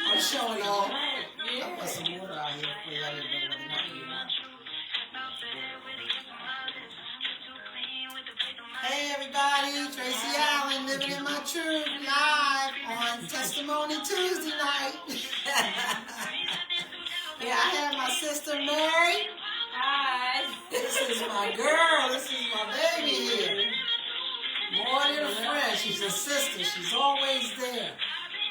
I'm showing off. I put some water out here for you. I didn't know what it was. Hey everybody, Tracy Allen, living in my truth, live on Testimony Tuesday night. Yeah, I have my sister Mary. Hi. This is my girl. This is my baby here. More than a friend, she's a sister. She's always there,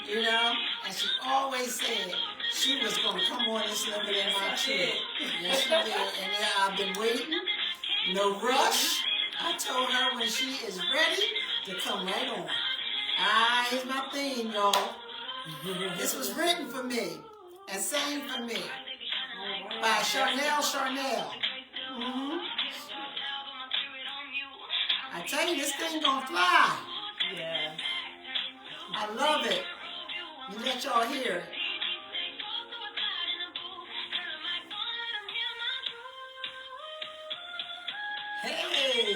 you know. And she always said she was going to come on this living in my truth. Yes, she did. And yeah, I've been waiting. No rush. I told her when she is ready to come right on. Here's my theme, y'all. This was written for me and sang for me by Charnel. Mm-hmm. I tell you, this thing gonna fly. Yeah. I love it. You let y'all hear it. Hey!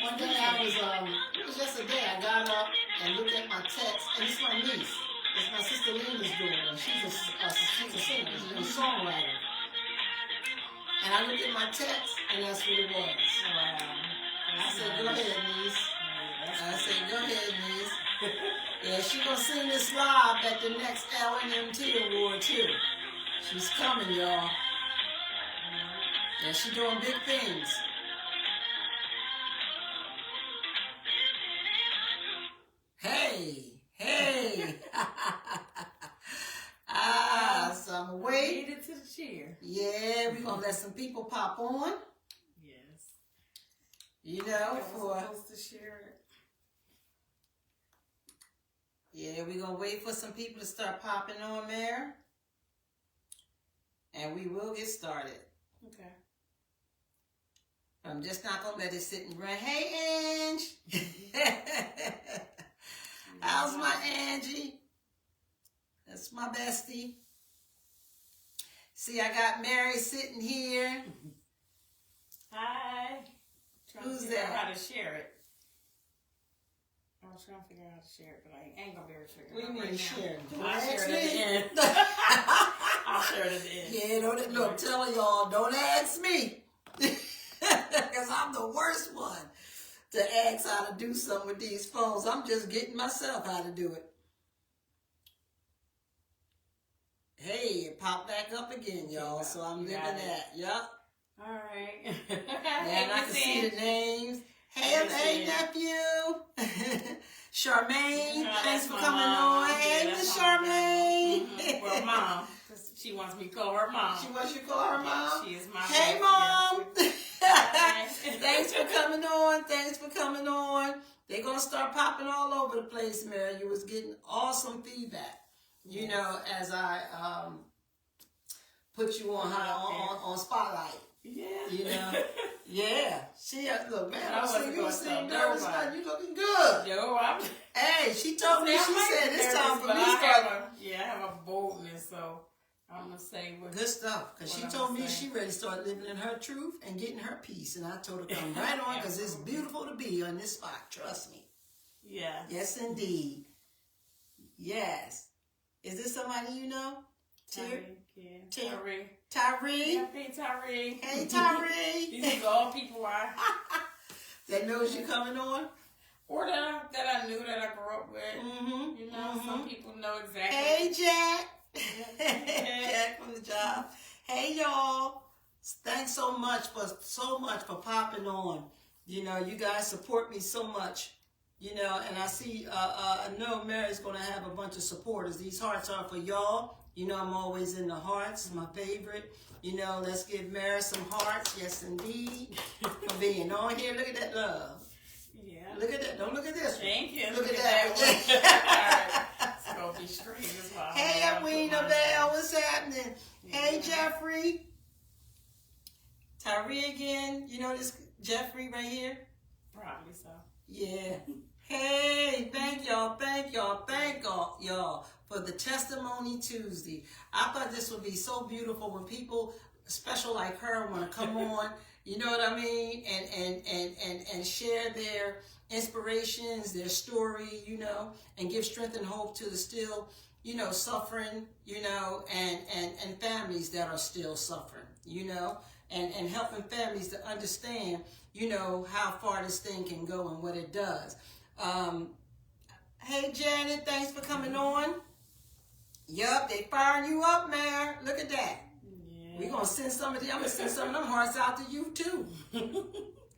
One day it was just a day, I got up and looked at my text, and it's my niece. It's my sister Lena's daughter. She's a singer, she's a songwriter. And I looked at my text, and that's what it was. Wow. I said, go ahead, niece. I said, go ahead, niece. Yeah, she's going to sing this live at the next LNMT Award, too. She's coming, y'all. Yeah, she's doing big things. Hey. So I'm waiting. Made it to the chair. Yeah, we're going to let some people pop on. Yes. You know, for... supposed to share it. Yeah, we're going to wait for some people to start popping on there. And we will get started. Okay. I'm just not going to let it sit and run. Hey, Ange. How's my Angie? That's my bestie. See, I got Mary sitting here. Hi. Who's to figure that? out how to share it. I was trying to figure out how to share it, but I ain't going to be able to figure it out. We need to share it. I'll share it at the end. I'll share it at the end. Yeah, don't look, tell y'all, don't ask me. Because I'm the worst one to ask how to do something with these phones. I'm just getting myself how to do it. Hey, it popped back up again, y'all. So I'm living that. Yup. All right. And I can see the names. Hey, nephew. Charmaine, thanks for coming on. Hey, Miss Charmaine. Mm-hmm. Well, Mom. She wants me to call her Mom. She wants you to call her Mom? She is my Hey, mom. Mom. Thanks for coming on. Thanks for coming on. They're going to start popping all over the place, Mary. You was getting awesome feedback. You know, as I put you on Spotlight. Yeah. You know? Yeah. She, look, man, I wasn't you gonna seem tell nervous, nobody. but you looking good. Yo, I'm... Hey, she told me, she said, it's time for me to start. I have a boldness, so I'm going to say what... Good stuff, because she told me she ready to start living in her truth and getting her peace, and I told her come right on, because it's beautiful to be on this spot, trust me. Yeah. Yes, indeed. Yes. Is this somebody you know? Tyree. Tyree. Yeah, hey, Tyree. Hey, Tyree. These are all people that knows you coming on? Or that I knew, that I grew up with. Mm-hmm. You know, some people know exactly. Hey, Jack. Jack from the job. Hey, y'all. Thanks so much for popping on. You know, you guys support me so much. You know, and I see, I know Mary's going to have a bunch of supporters. These hearts are for y'all. You know, I'm always in the hearts, my favorite. You know, let's give Mary some hearts. Yes, indeed. For being on here. Look at that love. Yeah. Look at that. Don't look at this one. Thank you. Look at that. All right. It's going to be straight as well. Hey, Edwina Bell. What's happening? Yeah. Hey, Jeffrey. Tyree again. You know this Jeffrey right here? Probably so. Yeah. Hey, thank y'all for the Testimony Tuesday. I thought this would be so beautiful when people special like her want to come on You know what I mean? And share their inspirations, their story, you know, and give strength and hope to the still, you know, suffering, you know, and families that are still suffering, you know, and helping families to understand, you know, how far this thing can go and what it does. Hey, Janet, thanks for coming on. Yup, they firing you up, man. Look at that. Yeah. We're going to send I'm going to send some of them hearts out to you, too.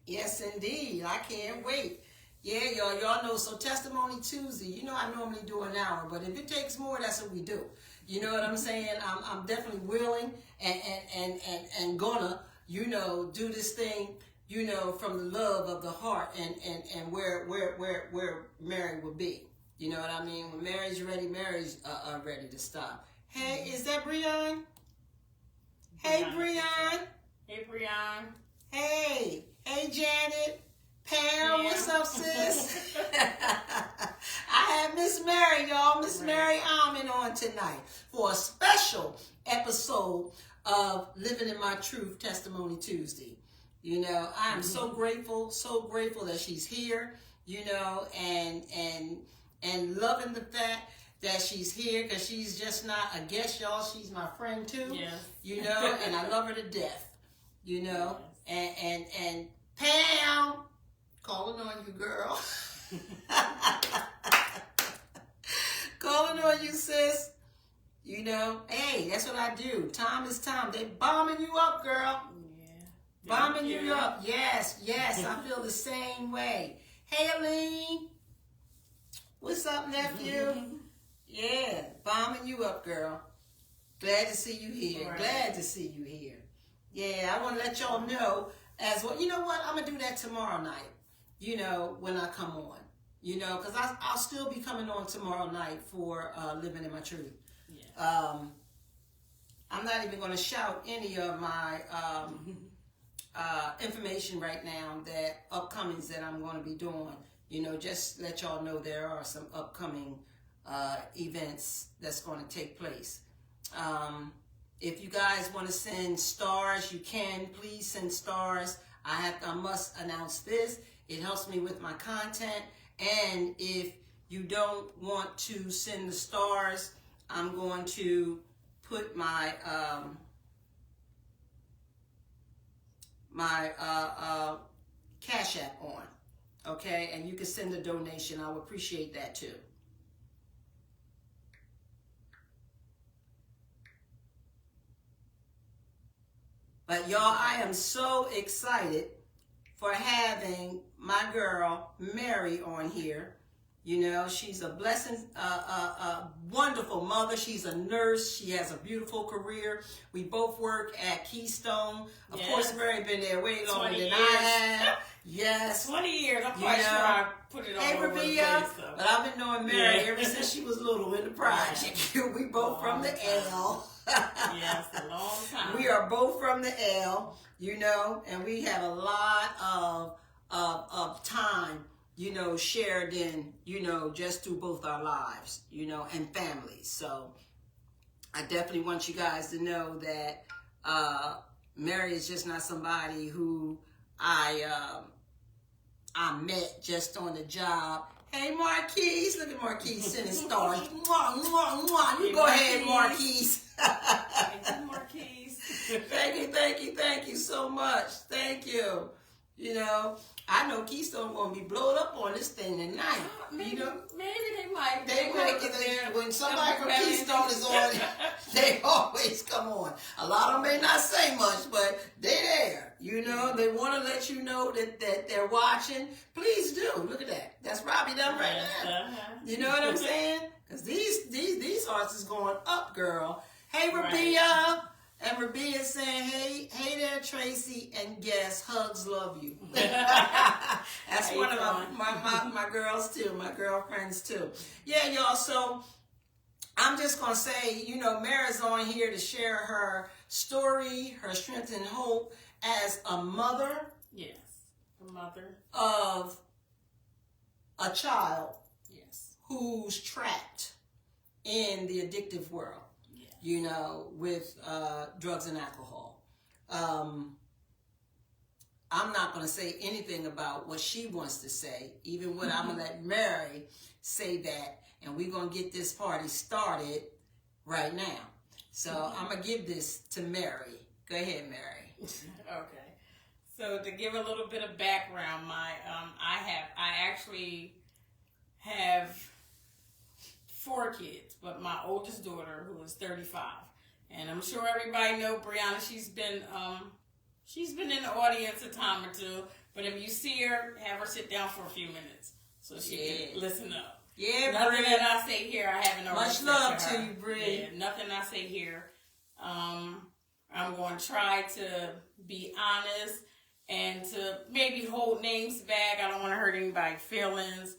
Yes, indeed. I can't wait. Yeah, y'all know. So Testimony Tuesday, you know, I normally do an hour, but if it takes more, that's what we do. You know what I'm saying? I'm definitely willing and gonna, you know, do this thing, you know, from the love of the heart and where Mary will be. You know what I mean? When Mary's ready, Mary's ready to stop. Hey, is that Breon? Hey, Breon. Hey, Breon. Hey, Janet. Pam, what's up, sis? I have Miss Mary, y'all. Miss Mary Almond on tonight for a special episode of Living in My Truth Testimony Tuesday. You know, I am so grateful that she's here, you know, and loving the fact that she's here, because she's just not a guest, y'all. She's my friend too. Yes. You know, and I love her to death. You know, yes. and Pam, calling on you, girl. Calling on you, sis. You know, hey, that's what I do. Time is time. They bombing you up, girl. Yeah. Bombing you up. Yes. I feel the same way. Hey, Aline. What's up, nephew? Yeah, bombing you up, girl. Glad to see you here. Right. Glad to see you here. Yeah, I want to let y'all know as well. You know what? I'm going to do that tomorrow night, you know, when I come on. You know, because I'll still be coming on tomorrow night for Living in My Truth. Yeah. I'm not even going to shout any of my information right now that upcomings that I'm going to be doing. You know, just let y'all know there are some upcoming events that's going to take place. If you guys want to send stars, you can. Please send stars. I must announce this. It helps me with my content. And if you don't want to send the stars, I'm going to put my Cash App on. Okay? And you can send a donation. I would appreciate that too. But y'all, I am so excited for having my girl, Mary, on here. You know, she's a blessing, a wonderful mother. She's a nurse. She has a beautiful career. We both work at Keystone. Of course, Mary been there way longer than I have. Yes. 20 years. I'm quite sure I put it all over the place. So. But I've been knowing Mary ever since she was little in the project. We both from the L. Yes, a long time. We are both from the L, you know, and we have a lot of time, you know, shared in, you know, just through both our lives, you know, and families. So I definitely want you guys to know that Mary is just not somebody who I met just on the job. Hey, Marquise. Look at Marquise sending stars. Mwah, mwah, mwah. You go ahead, Marquise. Marquise. Thank you so much. Thank you. You know, I know Keystone gonna be blowed up on this thing tonight. Maybe, you know, maybe they might. They might get there when somebody from Keystone is on. They always come on. A lot of them may not say much, but they're there. You know, they want to let you know that they're watching. Please do. Look at that. That's Robbie done right now. You know what I'm saying? Because these hearts is going up, girl. Hey, Rabia. And Rabia is saying, hey there, Tracy, and yes, hugs, love you. That's one of my girls too, my girlfriends too. Yeah, y'all, so I'm just going to say, you know, Mary's on here to share her story, her strength and hope as a mother. Yes, a mother. Of a child. Yes. Who's trapped in the addictive world. You know, with drugs and alcohol. I'm not going to say anything about what she wants to say, even when I'm going to let Mary say that, and we're going to get this party started right now. So I'm going to give this to Mary. Go ahead, Mary. Okay. So to give a little bit of background, I actually have 4 kids, but my oldest daughter, who is 35, and I'm sure everybody know Brianna. She's been in the audience a time or two, but if you see her, have her sit down for a few minutes so she can listen up. Yeah, nothing that I say here, I haven't already much said love to her. to you, Bree. Yeah, nothing I say here. I'm going to try to be honest and to maybe hold names back. I don't want to hurt anybody's feelings,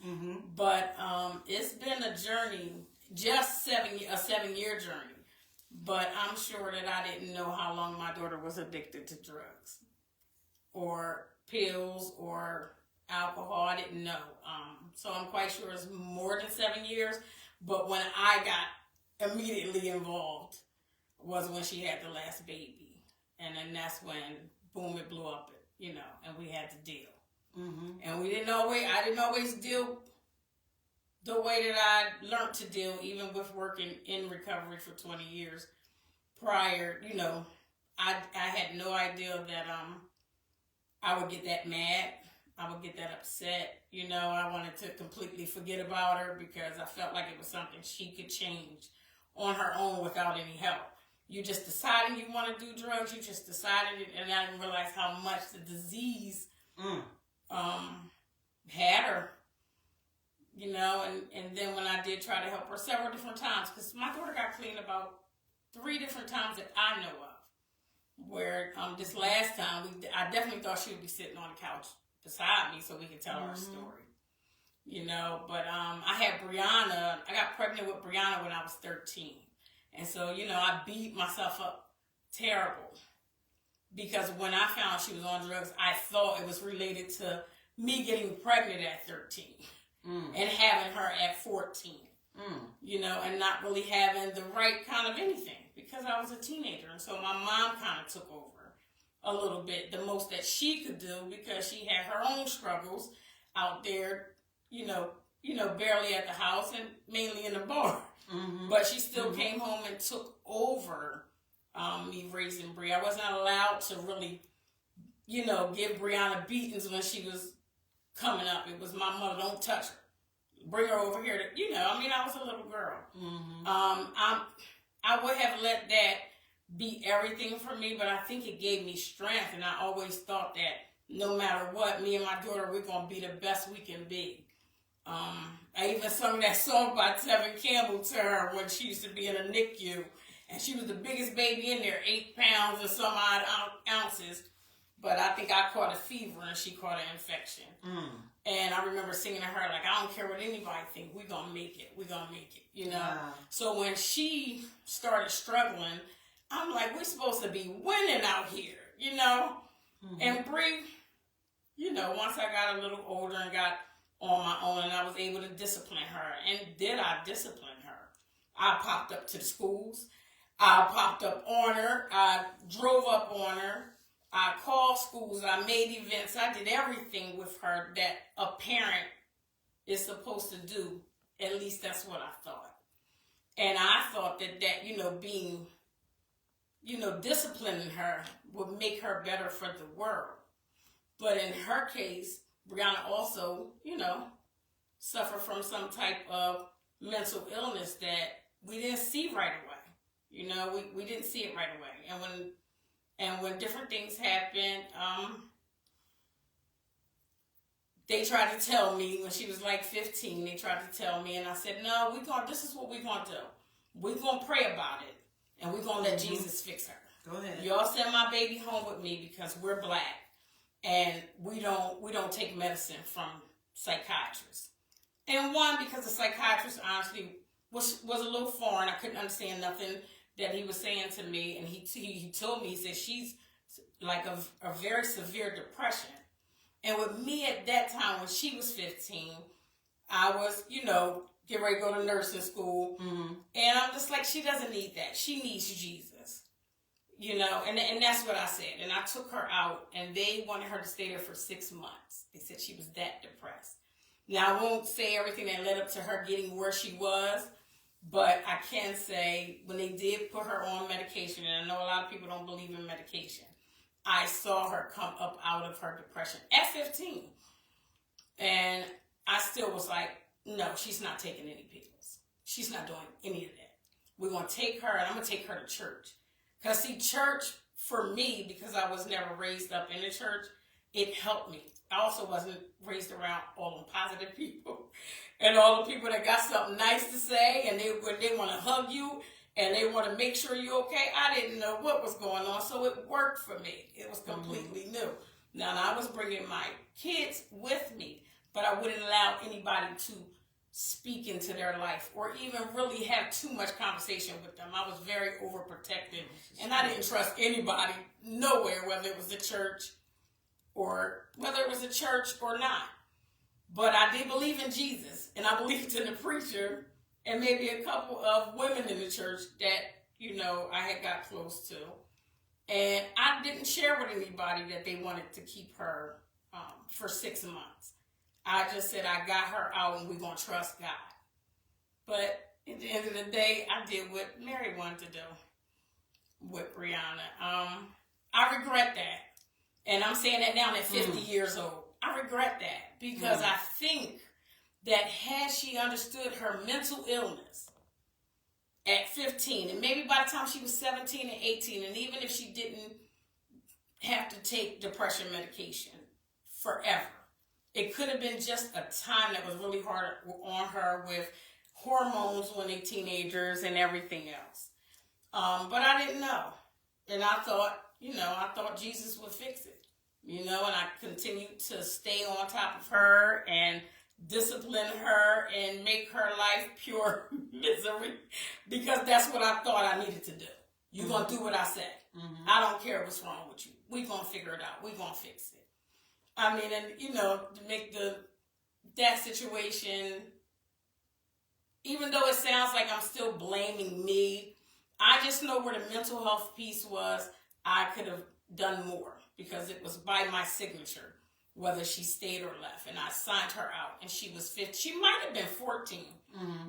but it's been a journey, just a 7-year journey. But I'm sure that I didn't know how long my daughter was addicted to drugs or pills or alcohol. I didn't know. So I'm quite sure it's more than 7 years. But when I got immediately involved was when she had the last baby. And then that's when, boom, it blew up, and we had to deal. And I didn't always deal the way that I learned to deal, even with working in recovery for 20 years prior. I had no idea that I would get that mad. I would get that upset. I wanted to completely forget about her because I felt like it was something she could change on her own without any help. You just decided you want to do drugs. You just decided it, and I didn't realize how much the disease had her. And then when I did try to help her several different times, because my daughter got clean about 3 different times that I know of, where this last time, I definitely thought she would be sitting on the couch beside me so we could tell her story. But I had Brianna, I got pregnant with Brianna when I was 13. And so, I beat myself up terrible because when I found she was on drugs, I thought it was related to me getting pregnant at 13 and having her at 14, and not really having the right kind of anything because I was a teenager. And so my mom kind of took over a little bit, the most that she could do because she had her own struggles out there, barely at the house and mainly in the bar. But she still came home and took over me raising Bree. I wasn't allowed to really, give Brianna beatings when she was coming up. It was my mother, don't touch her. Bring her over here. I was a little girl. I would have let that be everything for me, but I think it gave me strength. And I always thought that no matter what, me and my daughter, we're going to be the best we can be. I even sung that song by Tevin Campbell to her when she used to be in a NICU. And she was the biggest baby in there, 8 pounds and some odd ounces. But I think I caught a fever and she caught an infection. And I remember singing to her, like, I don't care what anybody think. We're going to make it. We're going to make it, Wow. So when she started struggling, I'm like, we're supposed to be winning out here, And Bree, once I got a little older and got on my own and I was able to discipline her. And did I discipline her? I popped up to the schools. I popped up on her. I drove up on her. I called schools. I made events. I did everything with her that a parent is supposed to do. At least that's what I thought. And I thought that being, disciplining her would make her better for the world. But in her case, Brianna also, suffered from some type of mental illness that we didn't see right away. We didn't see it right away. And when different things happened, they tried to tell me when she was like 15, they tried to tell me, and I said, no, this is what we're going to do. We're going to pray about it, and we're going to let Jesus fix her. Go ahead. Y'all send my baby home with me because we're black. And we don't take medicine from psychiatrists. And one, because the psychiatrist honestly was a little foreign. I couldn't understand nothing that he was saying to me. And he told me, he said, she's like a very severe depression. And with me at that time, when she was 15, I was, getting ready to go to nursing school. And I'm just like, she doesn't need that. She needs Jesus. You know, and that's what I said. And I took her out, and they wanted her to stay there for 6 months. They said she was that depressed. Now, I won't say everything that led up to her getting where she was, but I can say when they did put her on medication, and I know a lot of people don't believe in medication, I saw her come up out of her depression at 15. And I still was like, no, she's not taking any pills. She's not doing any of that. We're going to take her, and I'm going to take her to church. Because, see, church, for me, because I was never raised up in the church, it helped me. I also wasn't raised around all them positive people and all the people that got something nice to say, and they want to hug you and they want to make sure you're okay. I didn't know what was going on, so it worked for me. It was completely new. Now, I was bringing my kids with me, but I wouldn't allow anybody to speak into their life or even really have too much conversation with them. I was very overprotective, and I didn't trust anybody nowhere, whether it was the church or not. But I did believe in Jesus, and I believed in the preacher and maybe a couple of women in the church that, you know, I had got close to. And I didn't share with anybody that they wanted to keep her for 6 months. I just said I got her out and we're going to trust God. But at the end of the day, I did what Mary wanted to do with Brianna. I regret that. And I'm saying that now at 50 years old. I regret that because I think that had she understood her mental illness at 15, and maybe by the time she was 17 and 18, and even if she didn't have to take depression medication forever, it could have been just a time that was really hard on her with hormones when they're teenagers and everything else. But I didn't know. And I thought Jesus would fix it. You know, and I continued to stay on top of her and discipline her and make her life pure misery because that's what I thought I needed to do. You're going to do what I said. I don't care what's wrong with you. We're going to figure it out. We're going to fix it. I mean, and, you know, to make that situation, even though it sounds like I'm still blaming me, I just know where the mental health piece was. I could have done more because it was by my signature, whether she stayed or left. And I signed her out, and she was 15. She might have been 14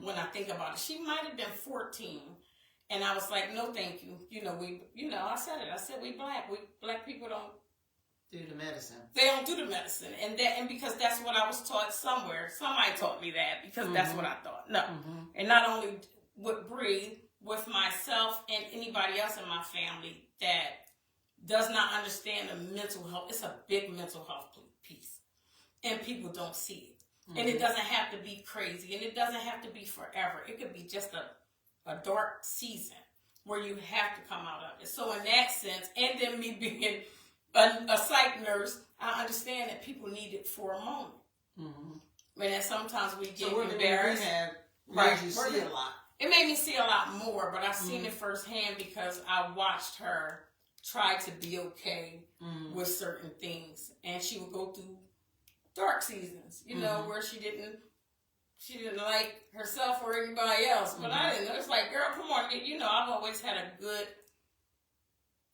when I think about it. She might have been 14. And I was like, no, thank you. I said it. I said, we black people don't do the medicine. They don't do the medicine. And because that's what I was taught somewhere. Somebody taught me that because that's what I thought. No. And not only with Bree, with myself and anybody else in my family that does not understand the mental health. It's a big mental health piece. And people don't see it. And it doesn't have to be crazy. And it doesn't have to be forever. It could be just a dark season where you have to come out of it. So in that sense, and then me being a psych nurse, I understand that people need it for a moment. And that sometimes we get embarrassed. Right. You see a lot. It made me see a lot more, but I've seen it firsthand because I watched her try to be okay with certain things. And she would go through dark seasons, you know, where she didn't like herself or anybody else. But I didn't know. It's like, girl, come on. You know, I've always had a good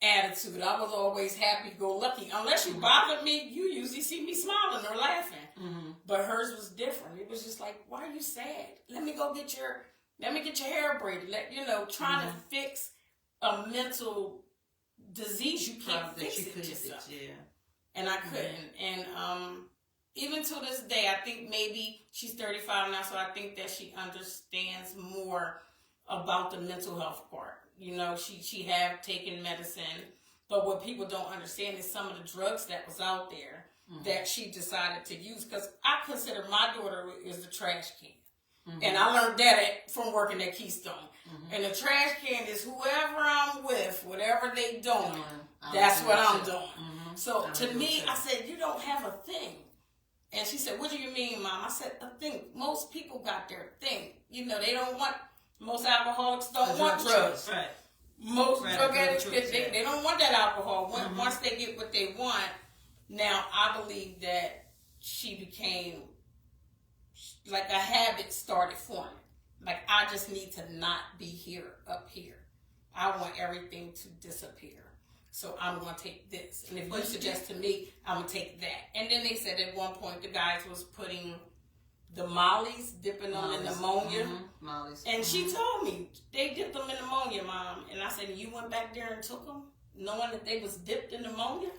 attitude. I was always happy-go-lucky. Unless you bothered me, you usually see me smiling or laughing. But hers was different. It was just like, why are you sad? Let me get your hair braided. Trying to fix a mental disease. You can't fix it yourself. And I couldn't. And even to this day, I think maybe she's 35 now, so I think that she understands more about the mental health part. You know, she have taken medicine, but what people don't understand is some of the drugs that was out there that she decided to use. Because I consider my daughter is the trash can. And I learned that from working at Keystone. And the trash can is whoever I'm with, whatever they doing, that's what I'm doing. So to me, I said, you don't have a thing. And she said, what do you mean, Mom? I said, a thing. Most people got their thing. You know, they don't want, most alcoholics don't want drugs. Right. Most drug addicts, they don't want that alcohol. Once they get what they want, now I believe that she became, like a habit started forming. Like, I just need to not be up here. I want everything to disappear. So I'm going to take this. And if you suggest to me, I'm going to take that. And then they said at one point the guys was putting the mollies, dipping them in pneumonia. Mollies. And she told me, they dipped them in pneumonia, Mom. And I said, you went back there and took them, knowing that they was dipped in pneumonia?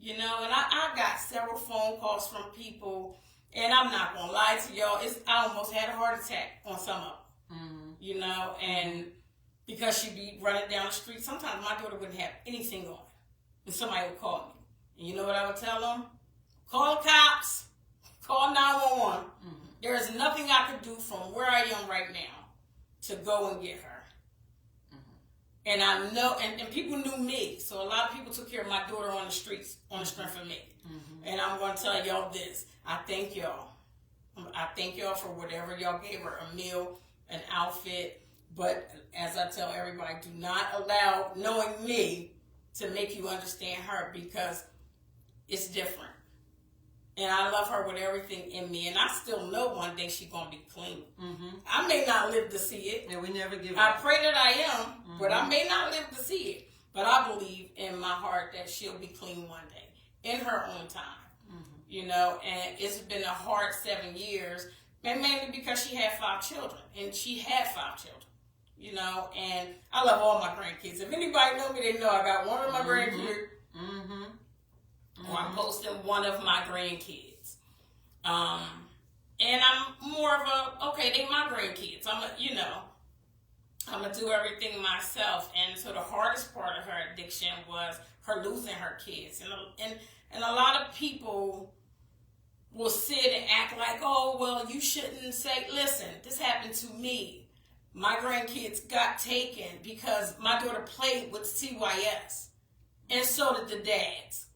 You know, and I got several phone calls from people, and I'm not going to lie to y'all, I almost had a heart attack on some of them, you know, and because she'd be running down the street, sometimes my daughter wouldn't have anything on, and somebody would call me. And you know what I would tell them? Call the cops, call 911. There is nothing I could do from where I am right now to go and get her. And I know, and people knew me, so a lot of people took care of my daughter on the streets on the strength of me. And I'm going to tell y'all this. I thank y'all. I thank y'all for whatever y'all gave her, a meal, an outfit. But as I tell everybody, do not allow knowing me to make you understand her, because it's different. And I love her with everything in me. And I still know one day she's going to be clean. I may not live to see it. And we never give I up. pray that I am, but I may not live to see it. But I believe in my heart that she'll be clean one day, in her own time. You know, and it's been a hard 7 years, and mainly because she had 5 children. And she had 5 children. You know, and I love all my grandkids. If anybody know me, they know I got one of my grandkids. Or I'm posting one of my grandkids. And I'm more of a, okay, they my grandkids. I'm going to do everything myself. And so the hardest part of her addiction was her losing her kids. And a lot of people will sit and act like, oh, well, you shouldn't say, listen, this happened to me. My grandkids got taken because my daughter played with CYS. And so did the dads.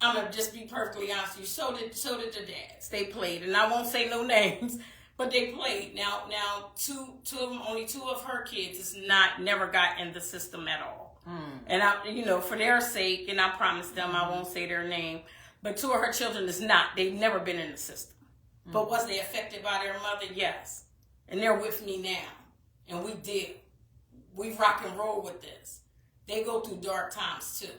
I'm going to just be perfectly honest with you. So did the dads. They played. And I won't say no names, but they played. Now, only 2 of her kids never got in the system at all. And I, for their sake, and I promised them I won't say their name, but 2 of her children is not. They've never been in the system. But was they affected by their mother? Yes. And they're with me now. And we rock and roll with this. They go through dark times too.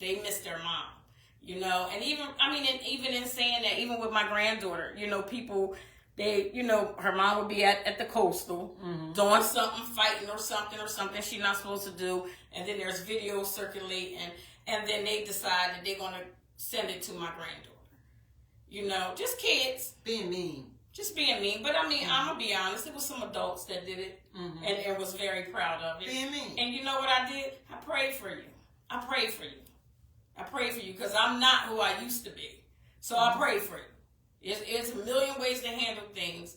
They miss their mom. And even in saying that, even with my granddaughter, people, her mom would be at the coastal doing something, fighting or something she's not supposed to do. And then there's videos circulating, and then they decide that they're going to send it to my granddaughter. Just kids. Being mean. Just being mean. But I'm going to be honest, it was some adults that did it and was very proud of it. Being mean. And you know what I did? I prayed for you. I prayed for you because I'm not who I used to be. So I pray for you. It's a million ways to handle things,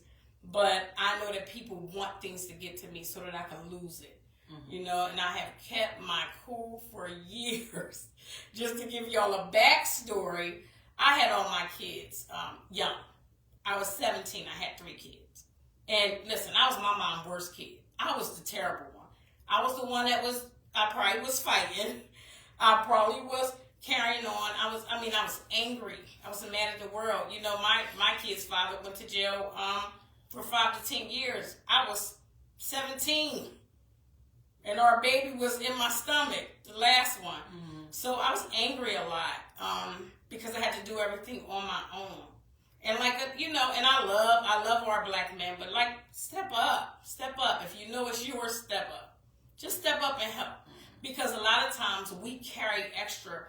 but I know that people want things to get to me so that I can lose it. And I have kept my cool for years. Just to give y'all a backstory, I had all my kids young. I was 17. I had 3 kids. And listen, I was my mom's worst kid. I was the terrible one. I was the one I probably was fighting. I probably was carrying on. I was angry. I was mad at the world. My kid's father went to jail for 5 to 10 years. I was 17. And our baby was in my stomach, the last one. So I was angry a lot because I had to do everything on my own. And and I love our black men, but step up. If you know it's yours, step up. Just step up and help. Because a lot of times we carry extra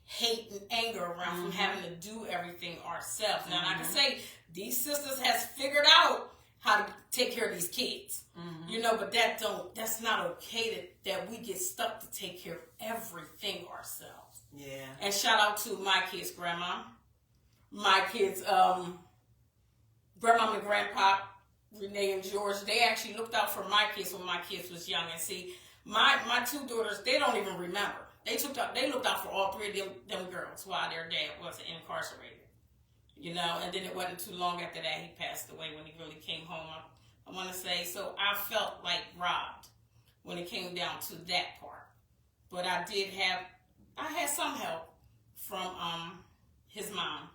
hate and anger around from having to do everything ourselves. Now, I can say these sisters has figured out how to take care of these kids, but that's not okay that we get stuck to take care of everything ourselves. Yeah. And shout out to my kids' grandma, my kids' grandma and grandpa, Renee and George. They actually looked out for my kids when my kids was young. And see, my 2 daughters, they don't even remember. They looked out for all 3 of them girls while their dad was incarcerated. And then it wasn't too long after that he passed away when he really came home. I want to say, so I felt like robbed when it came down to that part. But I had some help from his mom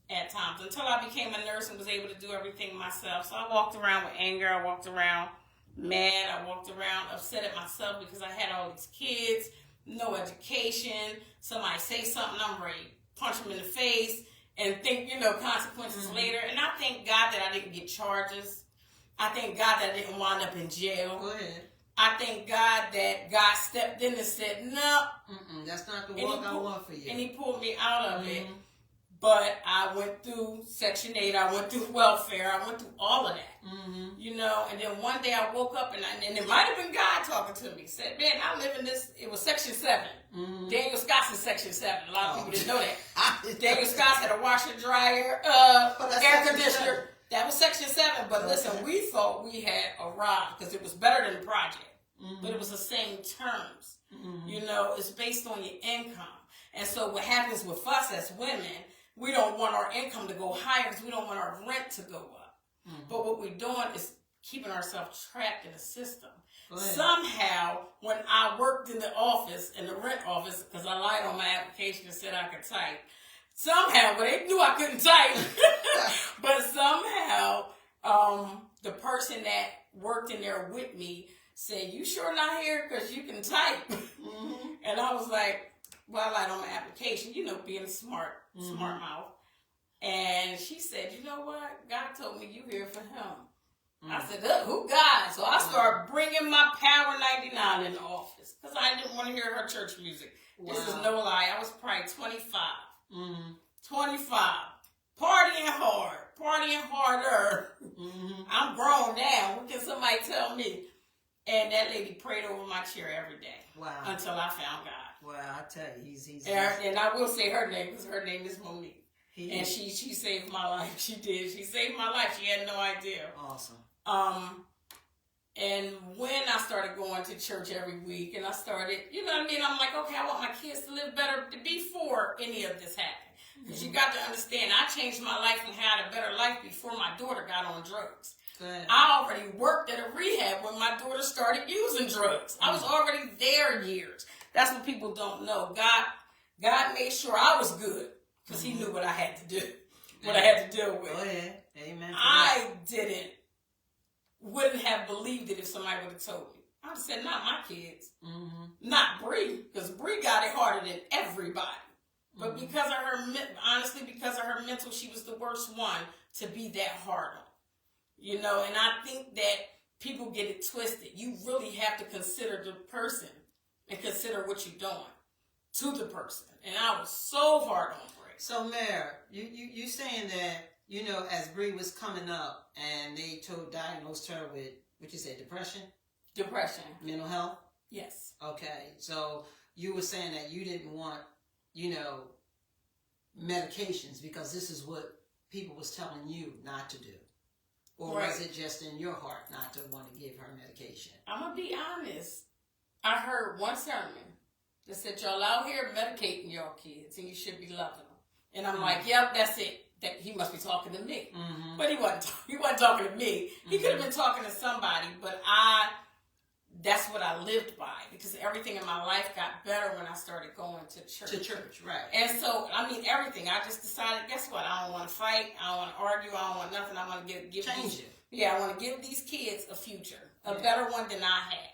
at times until I became a nurse and was able to do everything myself. So I walked around with anger. I walked around mad. I walked around upset at myself because I had all these kids no education. Somebody say something, I'm ready to punch them in the face and think, consequences later. And I thank God that I didn't get charges. I thank God that I didn't wind up in jail. Go ahead. I thank God that God stepped in and said, no. That's not the work I want for you. And he pulled me out of it. But I went through Section 8. I went through welfare. I went through all of that. And then one day I woke up and it might have been God talking to me. Said, man, I live in this. It was Section 7. Daniel Scott's in Section 7. A lot of people didn't know that. Daniel Scott's had a washer, dryer, air conditioner. That was Section 7. But listen, we thought we had arrived because it was better than the project. But it was the same terms. It's based on your income. And so what happens with us as women, we don't want our income to go higher because we don't want our rent to go up. But what we're doing is keeping ourselves trapped in the system. Somehow, when I worked in the office, in the rent office, because I lied on my application and said I could type, somehow, but they knew I couldn't type, but somehow, the person that worked in there with me said, you sure not here because you can type? And I was like, well, I lied on my application, being smart mouth. And she said, you know what? God told me you here for him. I said, who God? So I started bringing my Power 99 in the office because I didn't want to hear her church music. This is no lie. I was probably 25. 25. Partying hard. Partying harder. I'm grown now. What can somebody tell me? And that lady prayed over my chair every day. Wow. Until I found God. Well, I tell you, he's and I will say her name because her name is Monique. And she saved my life. She did. She saved my life. She had no idea. Awesome. And when I started going to church every week, and I started, I'm like, okay, I want my kids to live better before any of this happened. Because you got to understand, I changed my life and had a better life before my daughter got on drugs. Good. I already worked at a rehab when my daughter started using drugs. I was already there years. That's what people don't know. God made sure I was good because he knew what I had to do, what I had to deal with. Go ahead. Amen. I wouldn't have believed it if somebody would have told me. I would have said, not my kids. Not Bree, because Bree got it harder than everybody. But because of her mental, she was the worst one to be that hard on. And I think that people get it twisted. You really have to consider the person and consider what you're doing to the person. And I was so hard on Bree. So, Mare, you saying that, as Bree was coming up and they diagnosed her with, what you said, depression? Depression. Mental health? Yes. Okay. So you were saying that you didn't want, medications because this is what people was telling you not to do. Or was it just in your heart not to want to give her medication? I'm going to be honest. I heard one sermon that said, y'all out here medicating your kids and you should be loving them. And I'm like, yep, that's it. That he must be talking to me. But he wasn't talking to me. He could have been talking to somebody, but that's what I lived by because everything in my life got better when I started going to church. Right. And so, everything. I just decided, guess what? I don't want to fight. I don't want to argue. I don't want nothing. I want to give change it. Yeah, I want to give these kids a future, a better one than I had.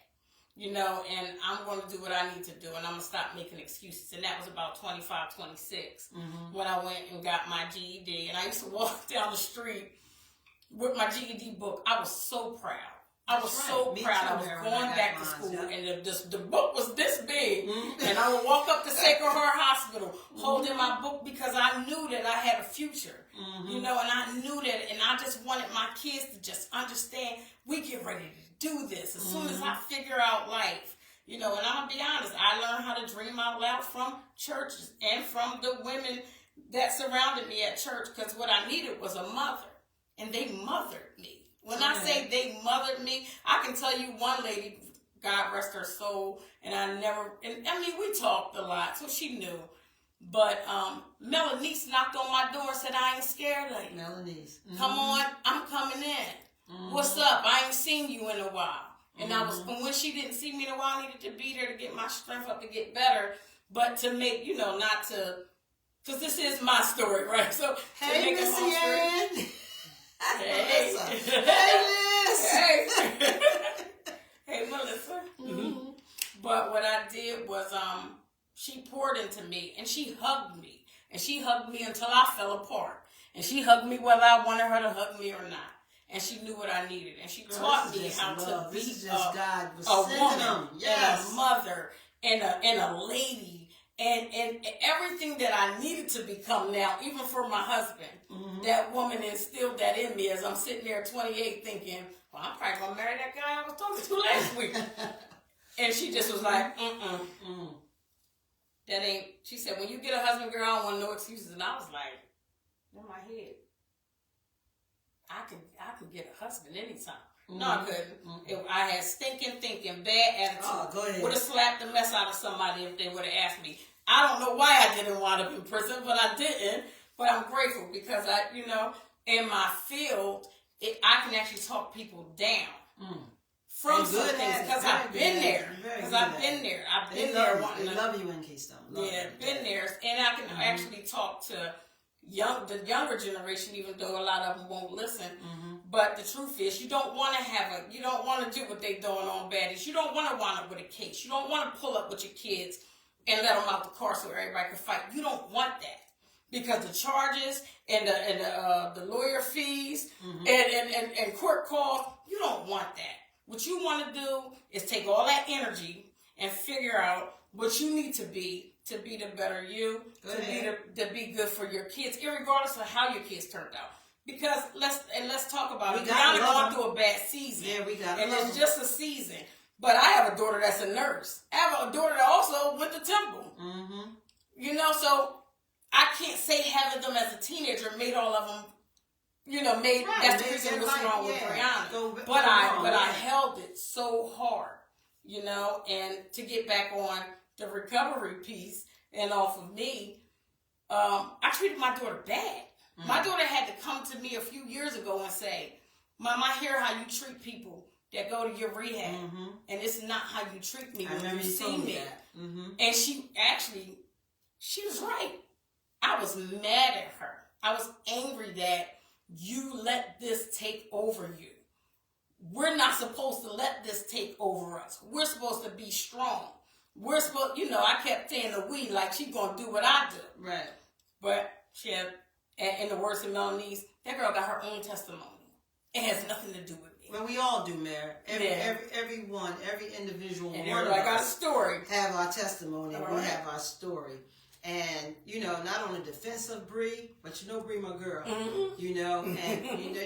And I'm going to do what I need to do, and I'm going to stop making excuses. And that was about 25, 26 when I went and got my GED. And I used to walk down the street with my GED book. I was so proud. I was so proud. I was going back to school, and the book was this big. And I would walk up to Sacred Heart Hospital holding my book because I knew that I had a future. And I knew that, and I just wanted my kids to just understand we get ready to do this as soon as I figure out life. And I'm going to be honest, I learned how to dream out loud from churches and from the women that surrounded me at church because what I needed was a mother, and they mothered me. When I say they mothered me, I can tell you one lady, God rest her soul, and we talked a lot, so she knew. But Melanice knocked on my door and said, I ain't scared of you. Melanice. Come on, I'm coming in. What's up? I ain't seen you in a while. And when she didn't see me in a while, I needed to be there to get my strength up to get better, but to make, not to, because this is my story, right? So, hey, Missy Ann. Hey. Hey, Liz. Hey, Melissa. But what I did was, me, and she hugged me. And she hugged me until I fell apart. And she hugged me whether I wanted her to hug me or not. And she knew what I needed. And she taught me how to be a woman, and a mother, and a lady, and everything that I needed to become now, even for my husband. Mm-hmm. That woman instilled that in me as I'm sitting there at 28 thinking, well, I'm probably going to marry that guy I was talking to last week. And she just was like, that ain't, she said, when you get a husband, girl, I don't want no excuses. And I was like, in my head, I could get a husband anytime. Mm-hmm. No, I couldn't. Mm-hmm. If I had stinking thinking, bad attitude, would have slapped the mess out of somebody if they would have asked me. I don't know why I didn't wind up in prison, but I didn't. But I'm grateful because in my field, I can actually talk people down. From some things, because I've been there. Because I've been there. I've been there. They love you in Keystone. Yeah, been there. And I can actually talk to the younger generation, even though a lot of them won't listen. Mm-hmm. But the truth is, you don't want to do what they're doing on baddies. You don't want to wind up with a case. You don't want to pull up with your kids and let them out the car so everybody can fight. You don't want that. Because the charges and the lawyer fees and court calls, you don't want that. What you want to do is take all that energy and figure out what you need to be the better you, to be good for your kids, regardless of how your kids turned out. Because let's talk about it. We're going through a bad season. Yeah, we got and it's just a season. But I have a daughter that's a nurse. I have a daughter that also went to Temple. Mm-hmm. So I can't say having them as a teenager made all of them. That's the reason what's wrong with Brianna. But I held it so hard, and to get back on the recovery piece and off of me, I treated my daughter bad. Mm-hmm. My daughter had to come to me a few years ago and say, Mom, I hear how you treat people that go to your rehab, and it's not how you treat me when you see me. Mm-hmm. And she was right. I was mad at her. I was angry that you let this take over you. We're not supposed to let this take over us. We're supposed to be strong. We're supposed, I kept saying the we like she's going to do what I do. Right. But she had, in the words of Melanie, that girl got her own testimony. It has nothing to do with me. Well, we all do, Mary. Everyone, every individual. And everybody got a story. Have our testimony. All we right. have our story. And, not on the defense of Bree, but Bree, my girl. Mm-hmm.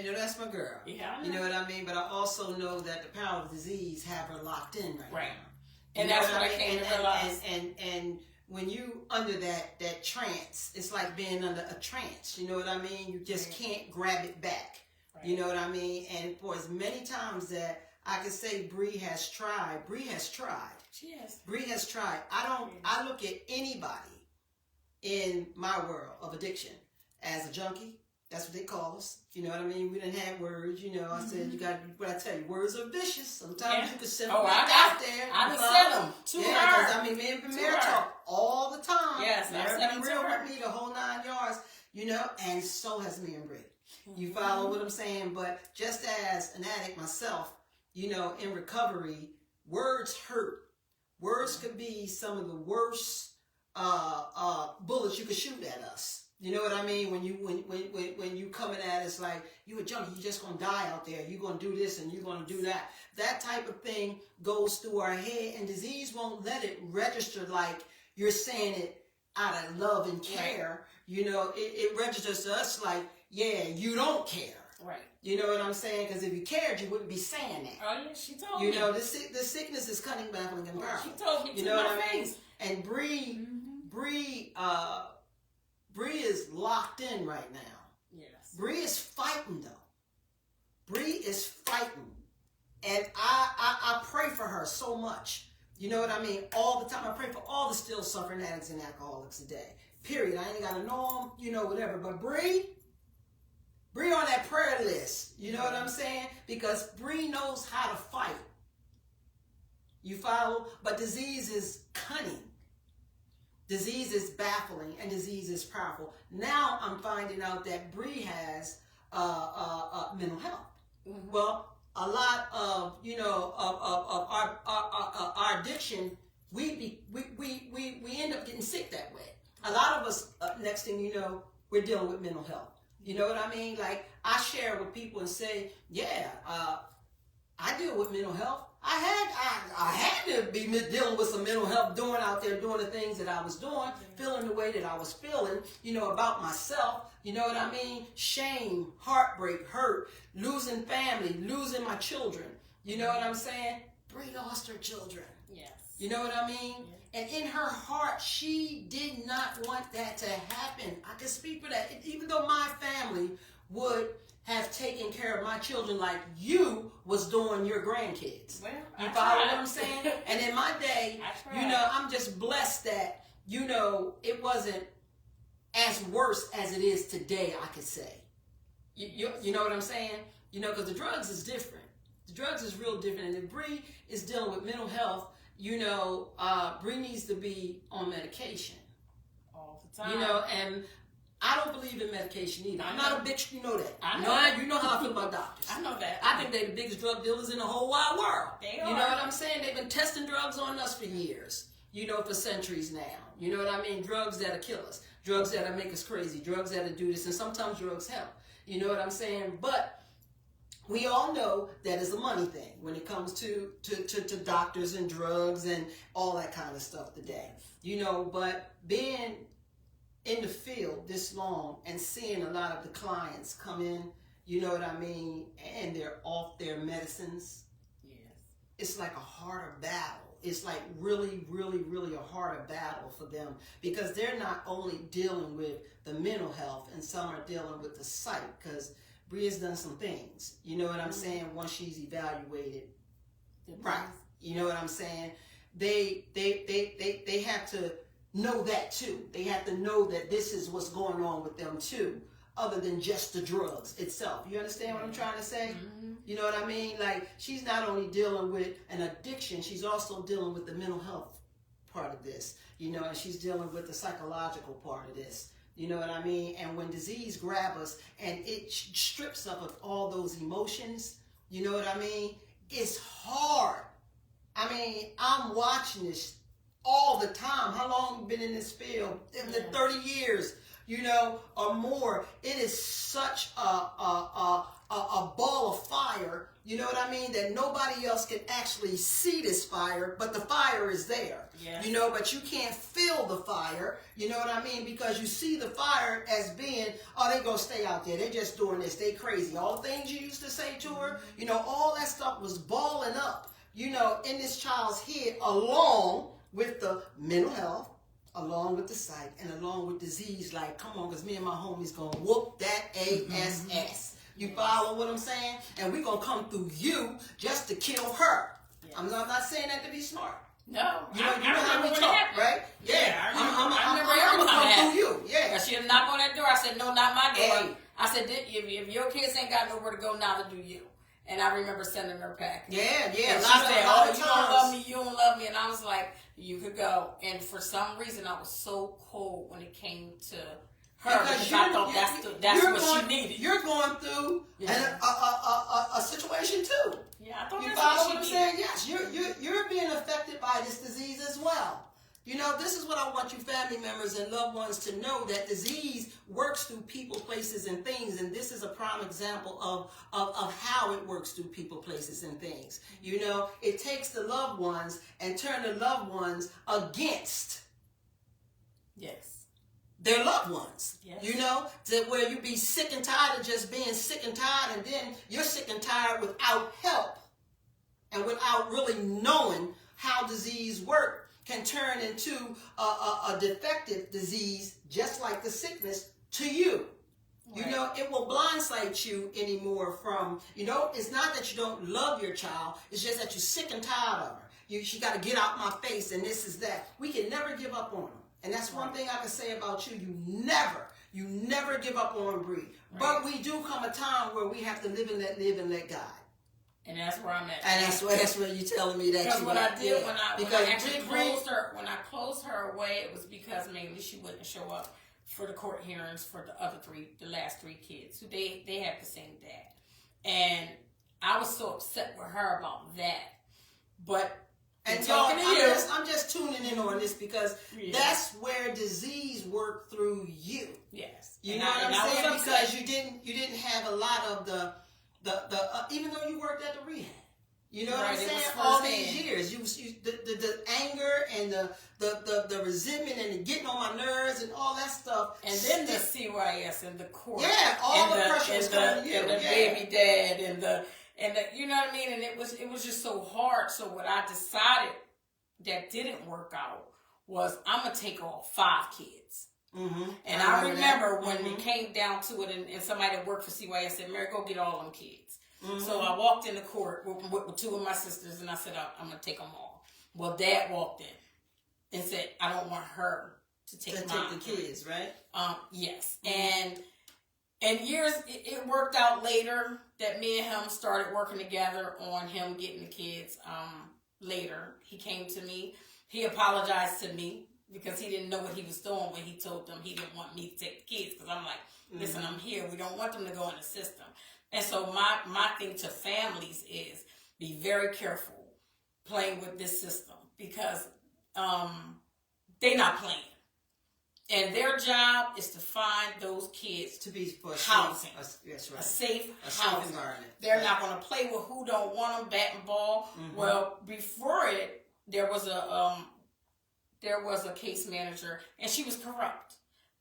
And that's my girl. Yeah, you know what I mean? But I also know that the power of disease have her locked in right now. And that's what I came to realize. And when you under that trance, it's like being under a trance. You know what I mean? You just can't grab it back. Right. You know what I mean? And for as many times that I can say Bree has tried. She has. Bree has tried. I look at anybody in my world of addiction as a junkie. That's what they call us. You know what I mean? We didn't have words. I said, you got, what I tell you, words are vicious. Sometimes you can send them out there. I just said them to her. Because, me and Mary talk all the time. Yes, I said them to her. With me the whole 9 yards, and so has me and Bree. You follow what I'm saying? But just as an addict myself, in recovery, words hurt. Words could be some of the worst bullets you could shoot at us. You know what I mean? When you coming at us like you a junkie, you just gonna die out there. You're gonna do this and you're gonna do that. That type of thing goes through our head, and disease won't let it register like you're saying it out of love and care. Right. It registers to us like, yeah, you don't care. Right. You know what I'm saying? Because if you cared, you wouldn't be saying that. Oh yeah, she told me. The sickness is cunning, baffling, and powerful. She told me. You know what I mean? And Bree is locked in right now. Yes. Bree is fighting though. Bree is fighting. And I pray for her so much. You know what I mean? All the time. I pray for all the still suffering addicts and alcoholics today. Period. I ain't got to know them, whatever. But Bree on that prayer list. You know what I'm saying? Because Bree knows how to fight. You follow? But disease is cunning. Disease is baffling, and disease is powerful. Now I'm finding out that Bree has mental health. Mm-hmm. Well, a lot of our addiction we end up getting sick that way. A lot of us, next thing you know, we're dealing with mental health. You know what I mean? Like, I share with people and say, yeah, I deal with mental health. I had to be dealing with some mental health, doing the things that I was doing, feeling the way that I was feeling, you know, about myself. You know what I mean? Shame, heartbreak, hurt, losing family, losing my children. You know what I'm saying? Bree lost her children. Yes. You know what I mean? Yes. And in her heart, she did not want that to happen. I can speak for that. Even though my family would have taken care of my children like you was doing your grandkids. Well, you follow what I'm saying? And in my day, you know, I'm just blessed that, you know, it wasn't as worse as it is today, I could say. You know what I'm saying? You know, because the drugs is different. The drugs is real different. And if Bree is dealing with mental health, you know, Bree needs to be on medication. All the time. You know, and I don't believe in medication either. I'm not a bitch, you know that. I know. You know how I feel about doctors. I know that. I think they're the biggest drug dealers in the whole wide world. They You are. know what I'm saying? They've been testing drugs on us for years. You know, for centuries now. You know what I mean? Drugs that'll kill us. Drugs that'll make us crazy. Drugs that'll do this. And sometimes drugs help. You know what I'm saying? But we all know that it's a money thing when it comes to doctors and drugs and all that kind of stuff today. You know, but being in the field this long and seeing a lot of the clients come in, you know what I mean, and they're off their medicines. Yes. It's like a harder battle. It's like really, really, really a harder battle for them because they're not only dealing with the mental health and some are dealing with the psych because Bria's done some things. You know what I'm saying? Once she's evaluated, right? You know what I'm saying? They have to know that too. They have to know that this is what's going on with them too, other than just the drugs itself. You understand what I'm trying to say? Mm-hmm. You know what I mean? Like, she's not only dealing with an addiction, she's also dealing with the mental health part of this, you know, and she's dealing with the psychological part of this. You know what I mean? And when disease grabs us and it strips us of all those emotions, you know what I mean? It's hard. I mean, I'm watching this all the time. How long have you been in this field? 30 years, you know, or more. It is such a ball of fire, you know what I mean, that nobody else can actually see this fire, but the fire is there. Yes. You know, but you can't feel the fire, you know what I mean, because you see the fire as being, oh, they gonna stay out there, they just doing this, they crazy. All the things you used to say to her, you know, all that stuff was balling up, you know, in this child's head, along with the mental health, along with the psych, and along with disease. Like, come on, because me and my homies gonna whoop that ass. You follow what I'm saying? And we're gonna come through you just to kill her. Yes. I'm not saying that to be smart. No, you know how we talk, right? Yeah, I'm gonna come through you. Yeah. She had knock on that door. I said, no, not my door. Hey. I said, if your kids ain't got nowhere to go, neither do you. And I remember sending her back. Yeah. And she said, oh, you don't love me, you don't love me. And I was like, you could go. And for some reason, I was so cold when it came to her because I thought that's what she needed. You're going through a situation too. Yeah, I thought you that's follow what I'm she saying? needed. Yes, you're being affected by this disease as well. You know, this is what I want you family members and loved ones to know, that disease works through people, places, and things. And this is a prime example of how it works through people, places, and things. You know, it takes the loved ones and turn the loved ones against their loved ones. Yes. You know, to where you be sick and tired of just being sick and tired, and then you're sick and tired without help and without really knowing how disease works. Can turn into a defective disease, just like the sickness, to you. Right. You know, it will blindside you anymore from, you know, it's not that you don't love your child, it's just that you're sick and tired of her. She got to get out my face, and this is that. We can never give up on them. And that's one thing I can say about you. You never give up on Bree. Right. But we do come a time where we have to live and let God. And that's where I'm at. And that's where you're telling me that. Because what I did when I closed her away, it was because mainly she wouldn't show up for the court hearings for the last three kids who they had the same dad, and I was so upset with her about that. But And talking y'all, to you. I'm just tuning in on this because that's where disease worked through you. Yes. You know what I'm saying? Because you didn't have a lot of the even though you worked at the rehab. You know what I'm saying? All these years, the anger and the resentment and the getting on my nerves and all that stuff. And then the CYS and the court. Yeah, all the pressure was coming to you. And the baby dad and the you know what I mean? And it was just so hard. So what I decided that didn't work out was I'm gonna take all 5 kids. Mm-hmm. And I remember when it came down to it, and somebody that worked for CYS said, "Mary, go get all them kids." Mm-hmm. So I walked into court with 2 of my sisters, and I said, I'm going to take them all. Well, Dad walked in and said, I don't want her to take the kids, right? Yes. Mm-hmm. And years, it worked out later that me and him started working together on him getting the kids. Later, he came to me. He apologized to me because he didn't know what he was doing when he told them he didn't want me to take the kids. Because I'm like, listen, I'm here. We don't want them to go in the system. And so my thing to families is be very careful playing with this system because they're not playing. And their job is to find those kids to be for housing. That's right. A safe housing environment. They're not going to play with who don't want them, bat and ball. Mm-hmm. Well, before it, there was a case manager, and she was corrupt.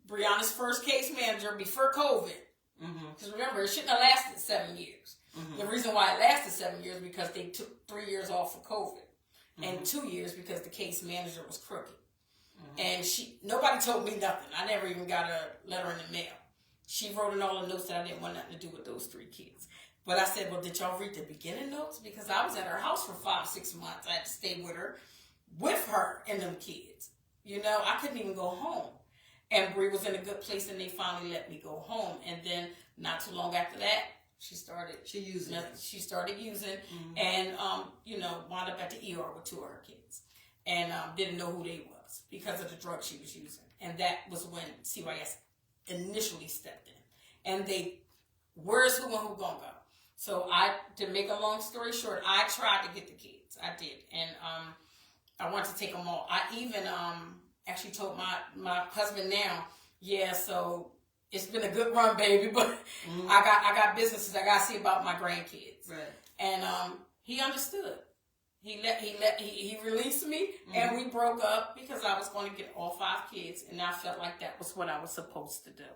Brianna's first case manager before COVID. Because remember, it shouldn't have lasted 7 years. Mm-hmm. The reason why it lasted 7 years because they took 3 years off for COVID, and 2 years because the case manager was crooked. And nobody told me nothing. I never even got a letter in the mail. She wrote in all the notes that I didn't want nothing to do with those 3 kids. But I said, well, did y'all read the beginning notes? Because I was at her house for 5-6 months. I had to stay with her and them kids. You know, I couldn't even go home. And Bree was in a good place, and they finally let me go home. And then, not too long after that, she started using, and wound up at the ER with 2 of her kids, and didn't know who they was because of the drug she was using. And that was when CYS initially stepped in, and where's who and who gonna go? So to make a long story short, I tried to get the kids. I did, and I wanted to take them all. I even actually told my husband now, so it's been a good run, baby, but I got businesses I gotta see about my grandkids. Right. And he understood. He released me, and we broke up because I was going to get all 5 kids, and I felt like that was what I was supposed to do.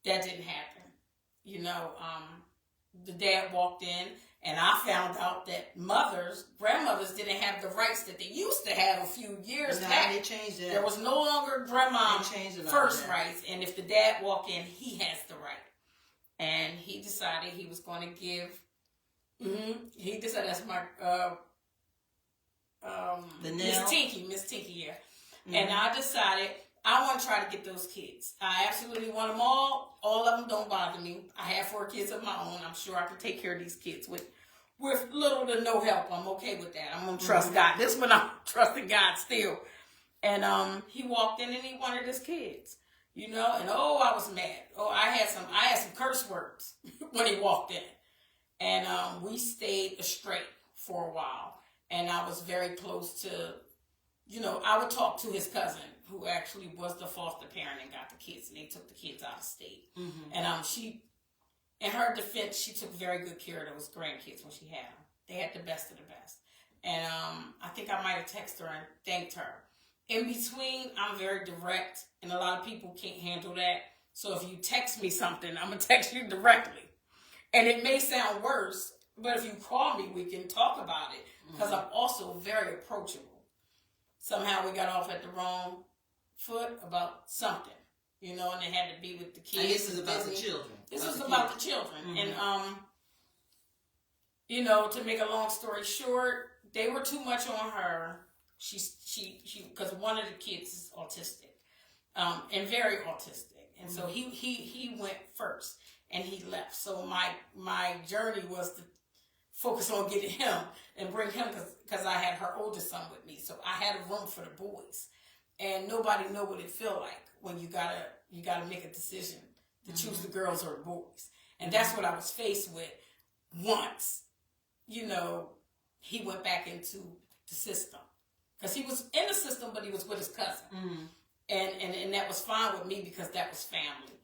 That didn't happen. You know, the dad walked in, and I found out that grandmothers didn't have the rights that they used to have a few years back. They changed that. There was no longer grandma first rights, and if the dad walked in, he has the right. And he decided he was going to give. He decided that's my Miss Tinky, yeah. And I decided I want to try to get those kids. I absolutely want them all. All of them don't bother me. I have 4 kids of my own. I'm sure I can take care of these kids with little to no help. I'm okay with that. I'm going to trust God. This one I'm trusting God still. And he walked in and he wanted his kids. You know, and I was mad. I had some curse words when he walked in. And we stayed straight for a while. And I was very close to, I would talk to his cousin, who actually was the foster parent and got the kids, and they took the kids out of state. And she, in her defense, she took very good care of those grandkids when she had them. They had the best of the best. And I think I might have texted her and thanked her. In between, I'm very direct, and a lot of people can't handle that. So if you text me something, I'm going to text you directly. And it may sound worse, but if you call me, we can talk about it, because I'm also very approachable. Somehow we got off at the wrong foot about something, and it had to be with the kids. And this is about the children. This was about the children. And, to make a long story short, they were too much on her. She because one of the kids is autistic, and very autistic. And so he went first and he left. So my journey was to focus on getting him and bring him, because I had her oldest son with me. So I had a room for the boys. And nobody know what it feel like when you gotta make a decision to choose the girls or the boys. And that's what I was faced with once, he went back into the system. Because he was in the system, but he was with his cousin. Mm-hmm. And that was fine with me because that was family.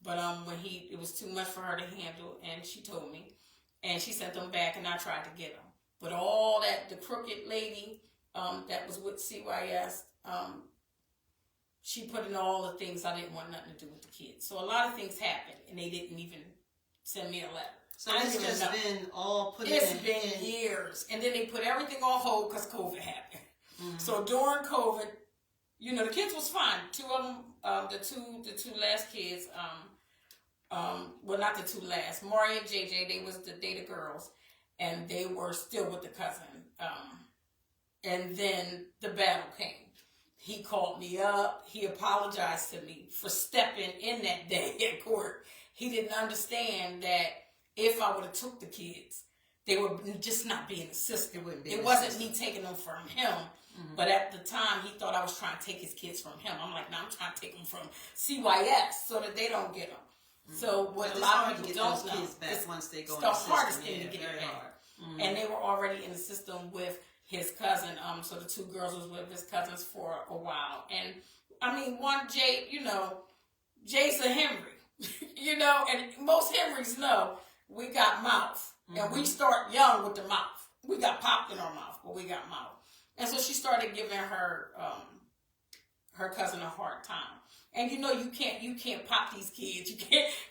But when it was too much for her to handle, and she told me, and she sent them back, and I tried to get them. But all that, the crooked lady that was with CYS, she put in all the things I didn't want nothing to do with the kids. So a lot of things happened, and they didn't even send me a letter. So it's just been all put in. It's been years. And then they put everything on hold because COVID happened. Mm-hmm. So during COVID, you know, the kids was fine. Two of them, the two last kids, well, not the two last. Maury and JJ, they the girls, and they were still with the cousin. And then the battle came. He called me up. He apologized to me for stepping in that day at court. He didn't understand that if I would have took the kids, they would just not be in the system. It wasn't me taking them from him. Mm-hmm. But at the time, he thought I was trying to take his kids from him. I'm like, no, I'm trying to take them from CYS so that they don't get them. Mm-hmm. So what a lot of people don't know, kids back once they go it's the hardest thing to get very back. Hard. Mm-hmm. And they were already in the system with his cousin. So the two girls was with his cousins for a while. And I mean, one Jay, you know, Jay's a Henry, you know, and most Henrys know we got mouth. Mm-hmm. And we start young with the mouth. We got popped in our mouth, but we got mouth. And so she started giving her cousin a hard time. And you know you can't pop these kids.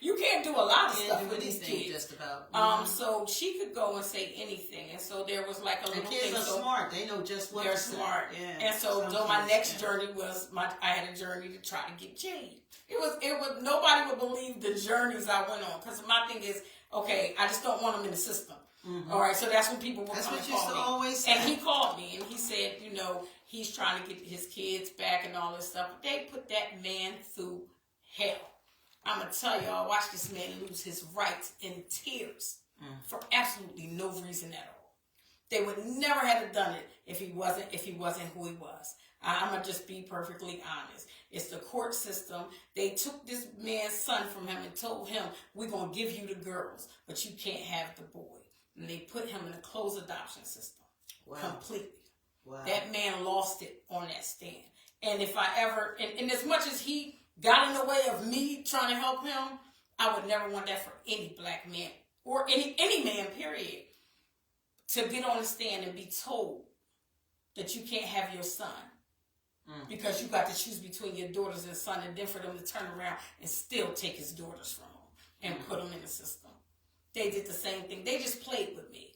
You can't do a lot of stuff with these kids. Just about. So she could go and say anything. And so there was like a little kids thing. Kids are smart. They know just what they're smart. Yeah. And so my next journey was I had a journey to try to get Jade. It was nobody would believe the journeys I went on, because my thing is, okay, I just don't want them in the system. Mm-hmm. All right, so that's when people will come and call me. Always say. And he called me and he said, you know, he's trying to get his kids back and all this stuff. But they put that man through hell. I'm going to tell y'all, watch this man lose his rights in tears for absolutely no reason at all. They would never have done it if he wasn't who he was. I'm going to just be perfectly honest. It's the court system. They took this man's son from him and told him, we're going to give you the girls, but you can't have the boy. And they put him in a closed adoption system. Wow. Completely. Wow. That man lost it on that stand. And if I ever, and as much as he got in the way of me trying to help him, I would never want that for any black man or any man, period, to get on the stand and be told that you can't have your son because you got to choose between your daughters and son, and then for them to turn around and still take his daughters from him and put them in the system. They did the same thing. They just played with me.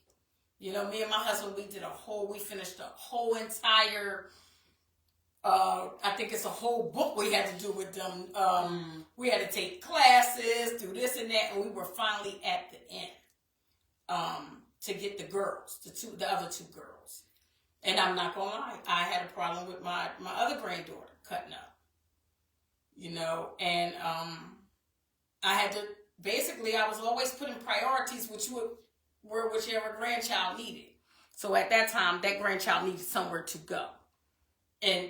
You know, me and my husband, we finished a whole entire, I think it's a whole book we had to do with them. We had to take classes, do this and that, and we were finally at the end to get the girls, the other two girls. And I'm not going to lie, I had a problem with my other granddaughter cutting up. You know, and I had to, basically, I was always putting priorities were whichever grandchild needed. So at that time, that grandchild needed somewhere to go. And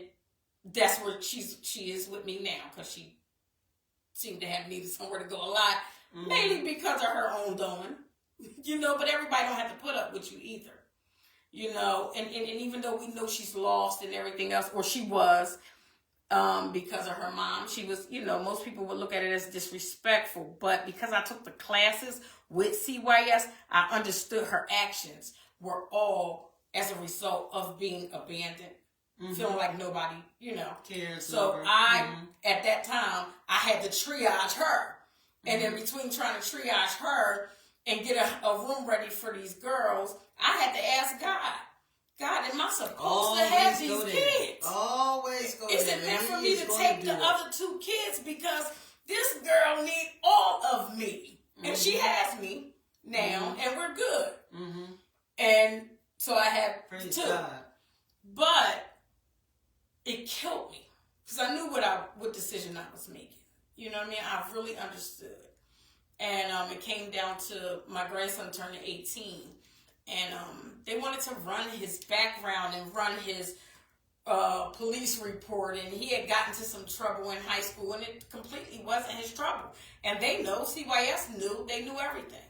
that's where she is with me now, because she seemed to have needed somewhere to go a lot, mainly because of her own doing. You know, but everybody don't have to put up with you either. You know, and even though we know she's lost and everything else, or she was, because of her mom, she was, you know, most people would look at it as disrespectful, but because I took the classes with CYS, I understood her actions were all as a result of being abandoned, feeling like nobody, you know, cares. So at that time, I had to triage her, and in between trying to triage her and get a room ready for these girls, I had to ask God, am I supposed to have these kids? Always go there. Is it meant for me to take the other two kids, because this girl needs all of me, and she has me now, and we're good. And so I had two, but it killed me because I knew what decision I was making. You know what I mean? I really understood, and it came down to my grandson turning 18. And they wanted to run his background and run his police report. And he had gotten into some trouble in high school, and it completely wasn't his trouble. And they know, CYS knew, they knew everything.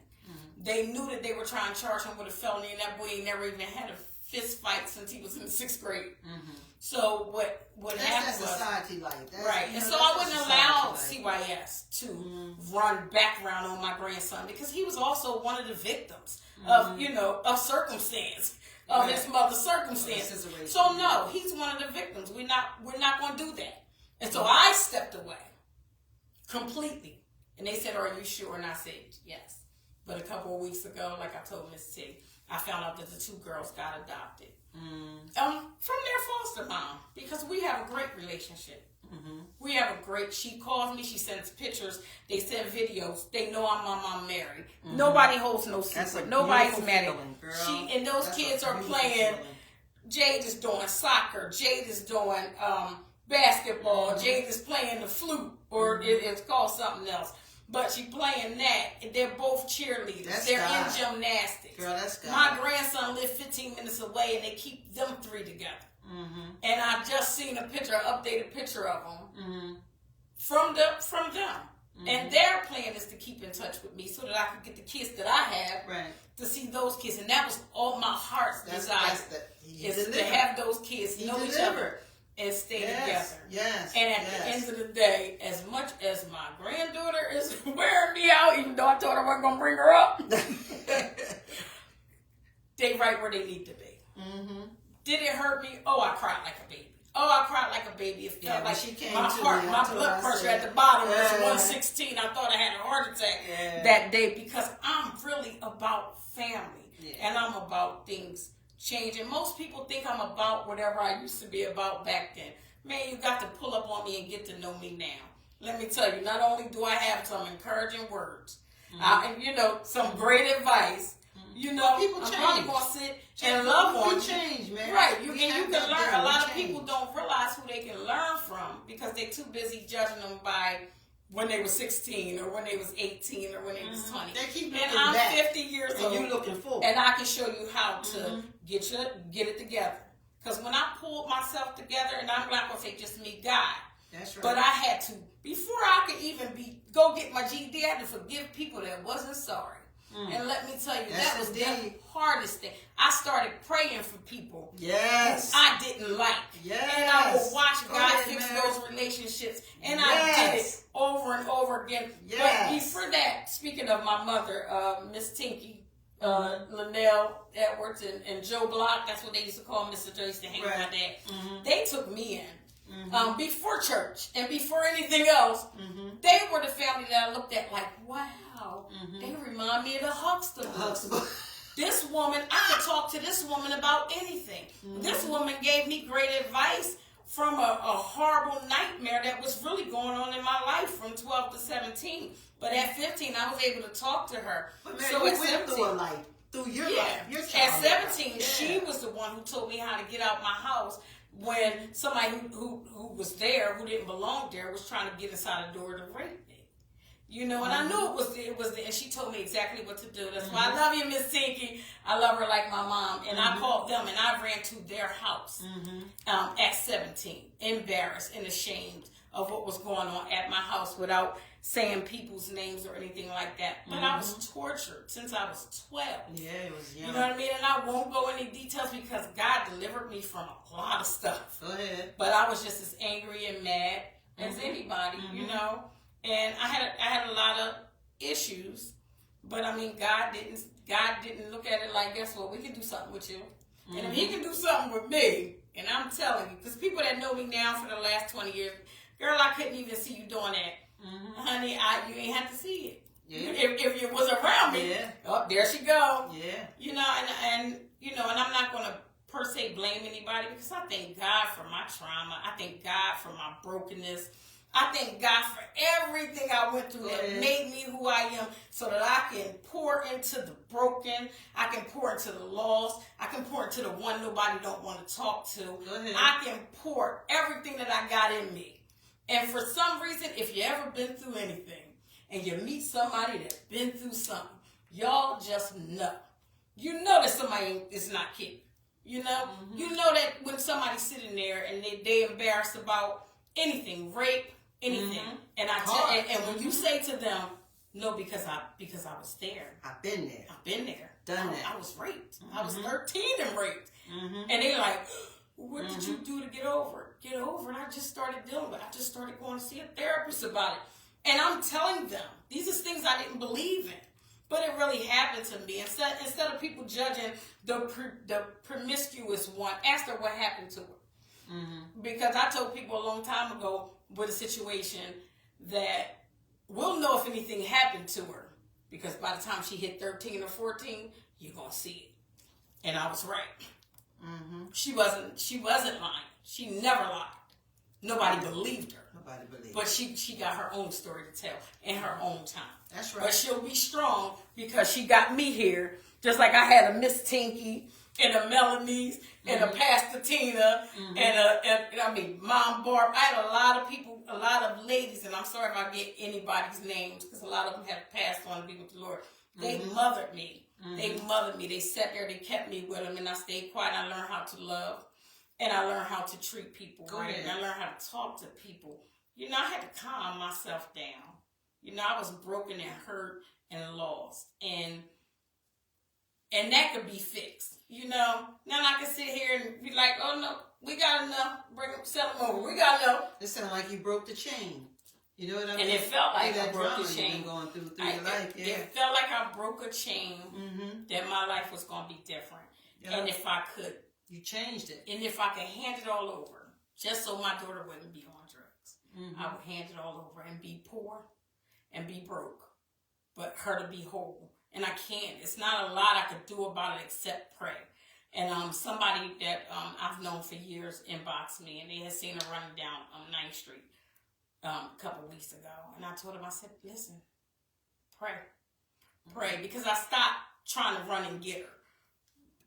They knew that they were trying to charge him with a felony, and that boy ain't never even had a fist fight since he was in the 6th grade. Mm-hmm. So what happened was society like that, right? And so I wouldn't allow CYS to run background on my grandson because he was also one of the victims of of circumstance. Of his mother's circumstances. So no, he's one of the victims. We're not going to do that. And so I stepped away completely. And they said, "Are you sure?" And I said, "Yes." But a couple of weeks ago, like I told Miss T, I found out that the 2 girls got adopted from their foster mom because we have a great relationship. We have a great. She calls me. She sends pictures. They send videos. They know I'm my mom Mary. Nobody holds no secret. Nobody's mad at me. She and those kids are playing. Jade is doing soccer. Jade is doing basketball. Jade is playing the flute, or it's called something else. But she playing that, and they're both cheerleaders. They're in gymnastics. Girl, that's God. My grandson lived 15 minutes away, and they keep them 3 together. And I just seen a picture, an updated picture of them from them. And their plan is to keep in touch with me so that I can get the kids that I have to see those kids. And that was all my heart's desire is to have those kids know each other and stay together. Yes. And at the end of the day, as much as my granddaughter is wearing me out, even though I told her I wasn't going to bring her up, they right where they need to be. Did it hurt me? Oh, I cried like a baby. It felt like she came my heart, my blood pressure at the bottom was 116. I thought I had a heart attack that day because I'm really about family and I'm about things changing. Most people think I'm about whatever I used to be about back then. Man, you got to pull up on me and get to know me now. Let me tell you, not only do I have some encouraging words, and some great advice. People I'm change. probably going to sit and love on you. Change, man. Right. You can learn. A lot of people don't realize who they can learn from because they're too busy judging them by when they were 16 or when they was 18 or when they was 20. They keep looking and I'm back, 50 years old. And you looking forward. And I can show you how to get it together. Because when I pulled myself together, and I'm not going to say just me, God. That's right. But I had to, before I could even go get my GED, I had to forgive people that wasn't sorry. And let me tell you, that was the hardest thing. I started praying for people who I didn't like. And I would watch God fix those relationships. And I did it over and over again. But before that, speaking of my mother, Miss Tinky, Linnell Edwards, and Joe Block, that's what they used to call Mr. Joe, used to hang with my dad. They took me in. Before church and before anything else, they were the family that I looked at like, wow, they remind me of the Huxtable. This woman, I could talk to this woman about anything. This woman gave me great advice from a horrible nightmare that was really going on in my life from 12 to 17. But at 15, I was able to talk to her. But man, so you at went 17, through a life. Through your life. Your at 17, she was the one who told me how to get out my house when somebody who was there, who didn't belong there, was trying to get inside the door to rape me. And I knew it was and she told me exactly what to do. That's why I love you, Miss Tinky. I love her like my mom. And I called them and I ran to their house at 17, embarrassed and ashamed of what was going on at my house without saying people's names or anything like that. But I was tortured since I was 12. Yeah, it was young. You know what I mean? And I won't go into details because God delivered me from a lot of stuff. Go ahead. But I was just as angry and mad as anybody, And I had a lot of issues, but I mean, God didn't look at it like, guess what? We can do something with you, and if He can do something with me, and I'm telling you, because people that know me now for the last 20 years, girl, I couldn't even see you doing that, honey. You ain't have to see it. Yeah. If you was around me, oh, there she go. Yeah. And I'm not gonna per se blame anybody because I thank God for my trauma. I thank God for my brokenness. I thank God for everything I went through that made me who I am so that I can pour into the broken. I can pour into the lost. I can pour into the one nobody don't want to talk to. I can pour everything that I got in me. And for some reason, if you ever been through anything and you meet somebody that's been through something, y'all just know. You know that somebody is not kidding. You know that when somebody's sitting there and they embarrassed about anything, rape, anything. And and when you say to them, No, because I was there. I've been there. I've been there. Done that. I was raped. I was 13 and raped. Mm-hmm. And they like, what did you do to get over it? Get over it? I just started dealing with it. I just started going to see a therapist about it. And I'm telling them, these are things I didn't believe in. But it really happened to me. Instead of people judging the promiscuous one, ask her what happened to her. Mm-hmm. Because I told people a long time ago with a situation that we'll know if anything happened to her. Because by the time she hit 13 or 14, you're going to see it. And I was right. Mm-hmm. She wasn't lying. She never lied. Nobody believed her. Nobody believed. But she got her own story to tell in her own time. That's right. But she'll be strong because she got me here. Just like I had a Miss Tinky and a Melanie's and a Pastor Tina and Mom Barb. I had a lot of people, a lot of ladies, and I'm sorry if I get anybody's names because a lot of them have passed on to be with the Lord. They mothered me. They mothered me. They sat there. They kept me with them, and I stayed quiet. I learned how to love, and I learned how to treat people right, and I learned how to talk to people. You know, I had to calm myself down. You know, I was broken and hurt and lost, and that could be fixed. You know, now I can sit here and be like, oh no, we got enough. Bring them, sell them over. We got enough. It sounded like you broke the chain. You know what I mean? And it felt like I that broke drama the chain. You've been going through your life. Yeah. It felt like I broke a chain that my life was going to be different. Yep. And if I could. You changed it. And if I could hand it all over, just so my daughter wouldn't be on drugs, I would hand it all over and be poor and be broke, but her to be whole. And I can't. It's not a lot I could do about it except pray. And somebody that I've known for years inboxed me, and they had seen her running down 9th Street a couple weeks ago. And I told him, I said, listen, pray. Pray. Because I stopped trying to run and get her.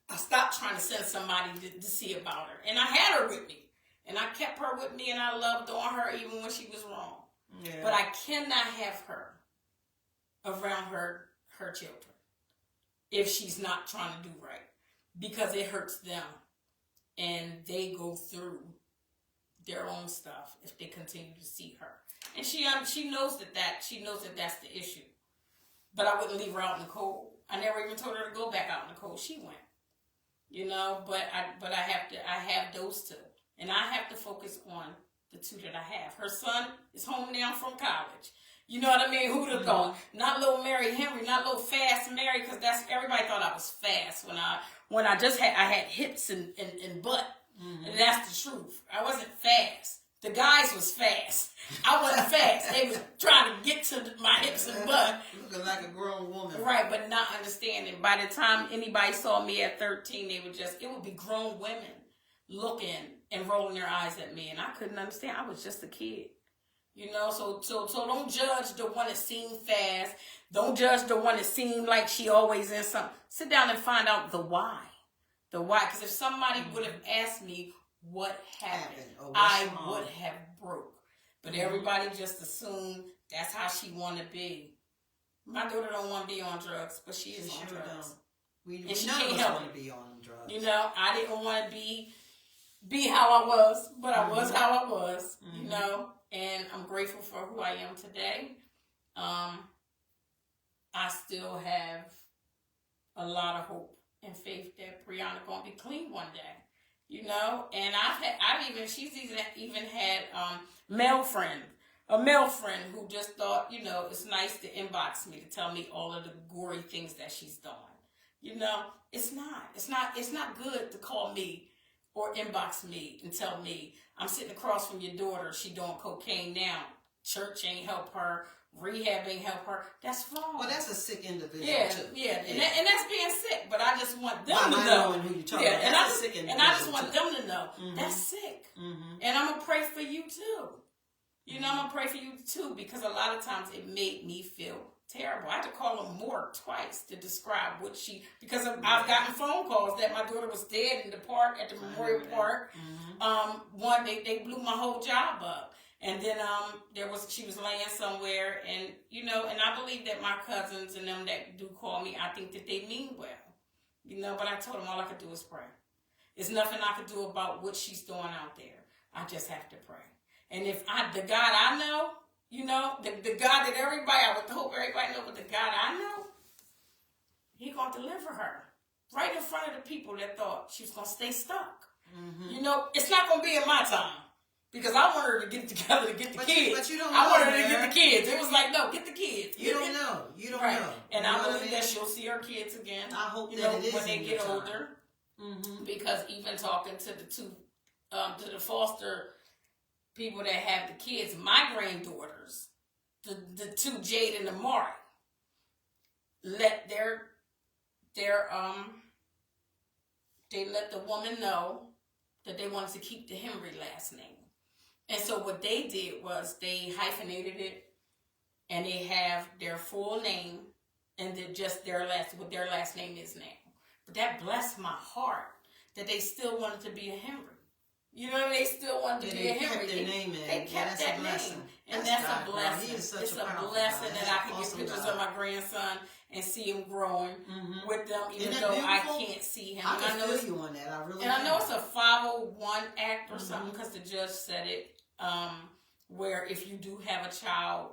I stopped trying to send somebody to see about her. And I had her with me. And I kept her with me, and I loved on her even when she was wrong. Yeah. But I cannot have her around her children if she's not trying to do right. Because it hurts them. And they go through their own stuff if they continue to see her. And she knows that's the issue. But I wouldn't leave her out in the cold. I never even told her to go back out in the cold. She went. You know, but I have those two. And I have to focus on the two that I have. Her son is home now from college. You know what I mean? Who'd have thought? Not little Mary Henry, not little fast Mary, because that's everybody thought I was fast when I had hips and butt. And that's the truth. I wasn't fast. The guys was fast. I wasn't fast. They was trying to get to my hips and butt. Looking like a grown woman. Right, but not understanding. By the time anybody saw me at 13, it would be grown women looking and rolling their eyes at me. And I couldn't understand. I was just a kid. You know, so don't judge the one that seemed fast. Don't judge the one that seemed like she always in something. Sit down and find out the why. The why. Because if somebody would have asked me what happened, I would have broke. But everybody just assumed that's how she want to be. My daughter don't want to be on drugs, but she is on drugs. And she can't help want to be on drugs. You know, I didn't want to be how I was, but I was how I was, you know. And I'm grateful for who I am today. I still have a lot of hope and faith that Brianna gonna be clean one day, you know. And she's even had a male friend who just thought, you know, it's nice to inbox me to tell me all of the gory things that she's done. You know, it's not good to call me or inbox me and tell me I'm sitting across from your daughter. She doing cocaine now. Church ain't help her. Rehab ain't help her. That's wrong. Well, that's a sick individual too. Yeah. And that's being sick. But I just want them to know. Who you talking about. And I just want them to know that's sick. And I'm gonna pray for you too. You know, I'm gonna pray for you too, because a lot of times it made me feel terrible. I had to call them morgue twice to describe because I've gotten phone calls that my daughter was dead in the park, at the Memorial Park. One, they blew my whole job up. And then she was laying somewhere, and you know, and I believe that my cousins and them that do call me, I think that they mean well. You know, but I told them all I could do is pray. There's nothing I could do about what she's doing out there. I just have to pray. And if the God I know, You know, the God that everybody, I would hope everybody know, but the God I know, He gonna deliver her right in front of the people that thought she was gonna stay stuck. You know, it's not gonna be in my time. Because I want her to get it together to get the kids. But you don't I want know, her to get the kids. It was like, no, get the kids. You don't know. You don't right. know. And you I know believe that she'll see her kids again. I hope you that know, it is when they in get your older. Because even talking to the two, to the foster people that have the kids, my granddaughters, the two, Jade and Amari, let they let the woman know that they wanted to keep the Henry last name. And so what they did was they hyphenated it, and they have their full name and then just what their last name is now. But that blessed my heart that they still wanted to be a Henry. You know, they still wanted to be a Henry. They kept that name, and that's a blessing. It's a blessing that I can get pictures of my grandson and see him growing with them, even though I can't see him. I can feel you on that. I really. And I know it's a 501 act or something because the judge said it. Where if you do have a child,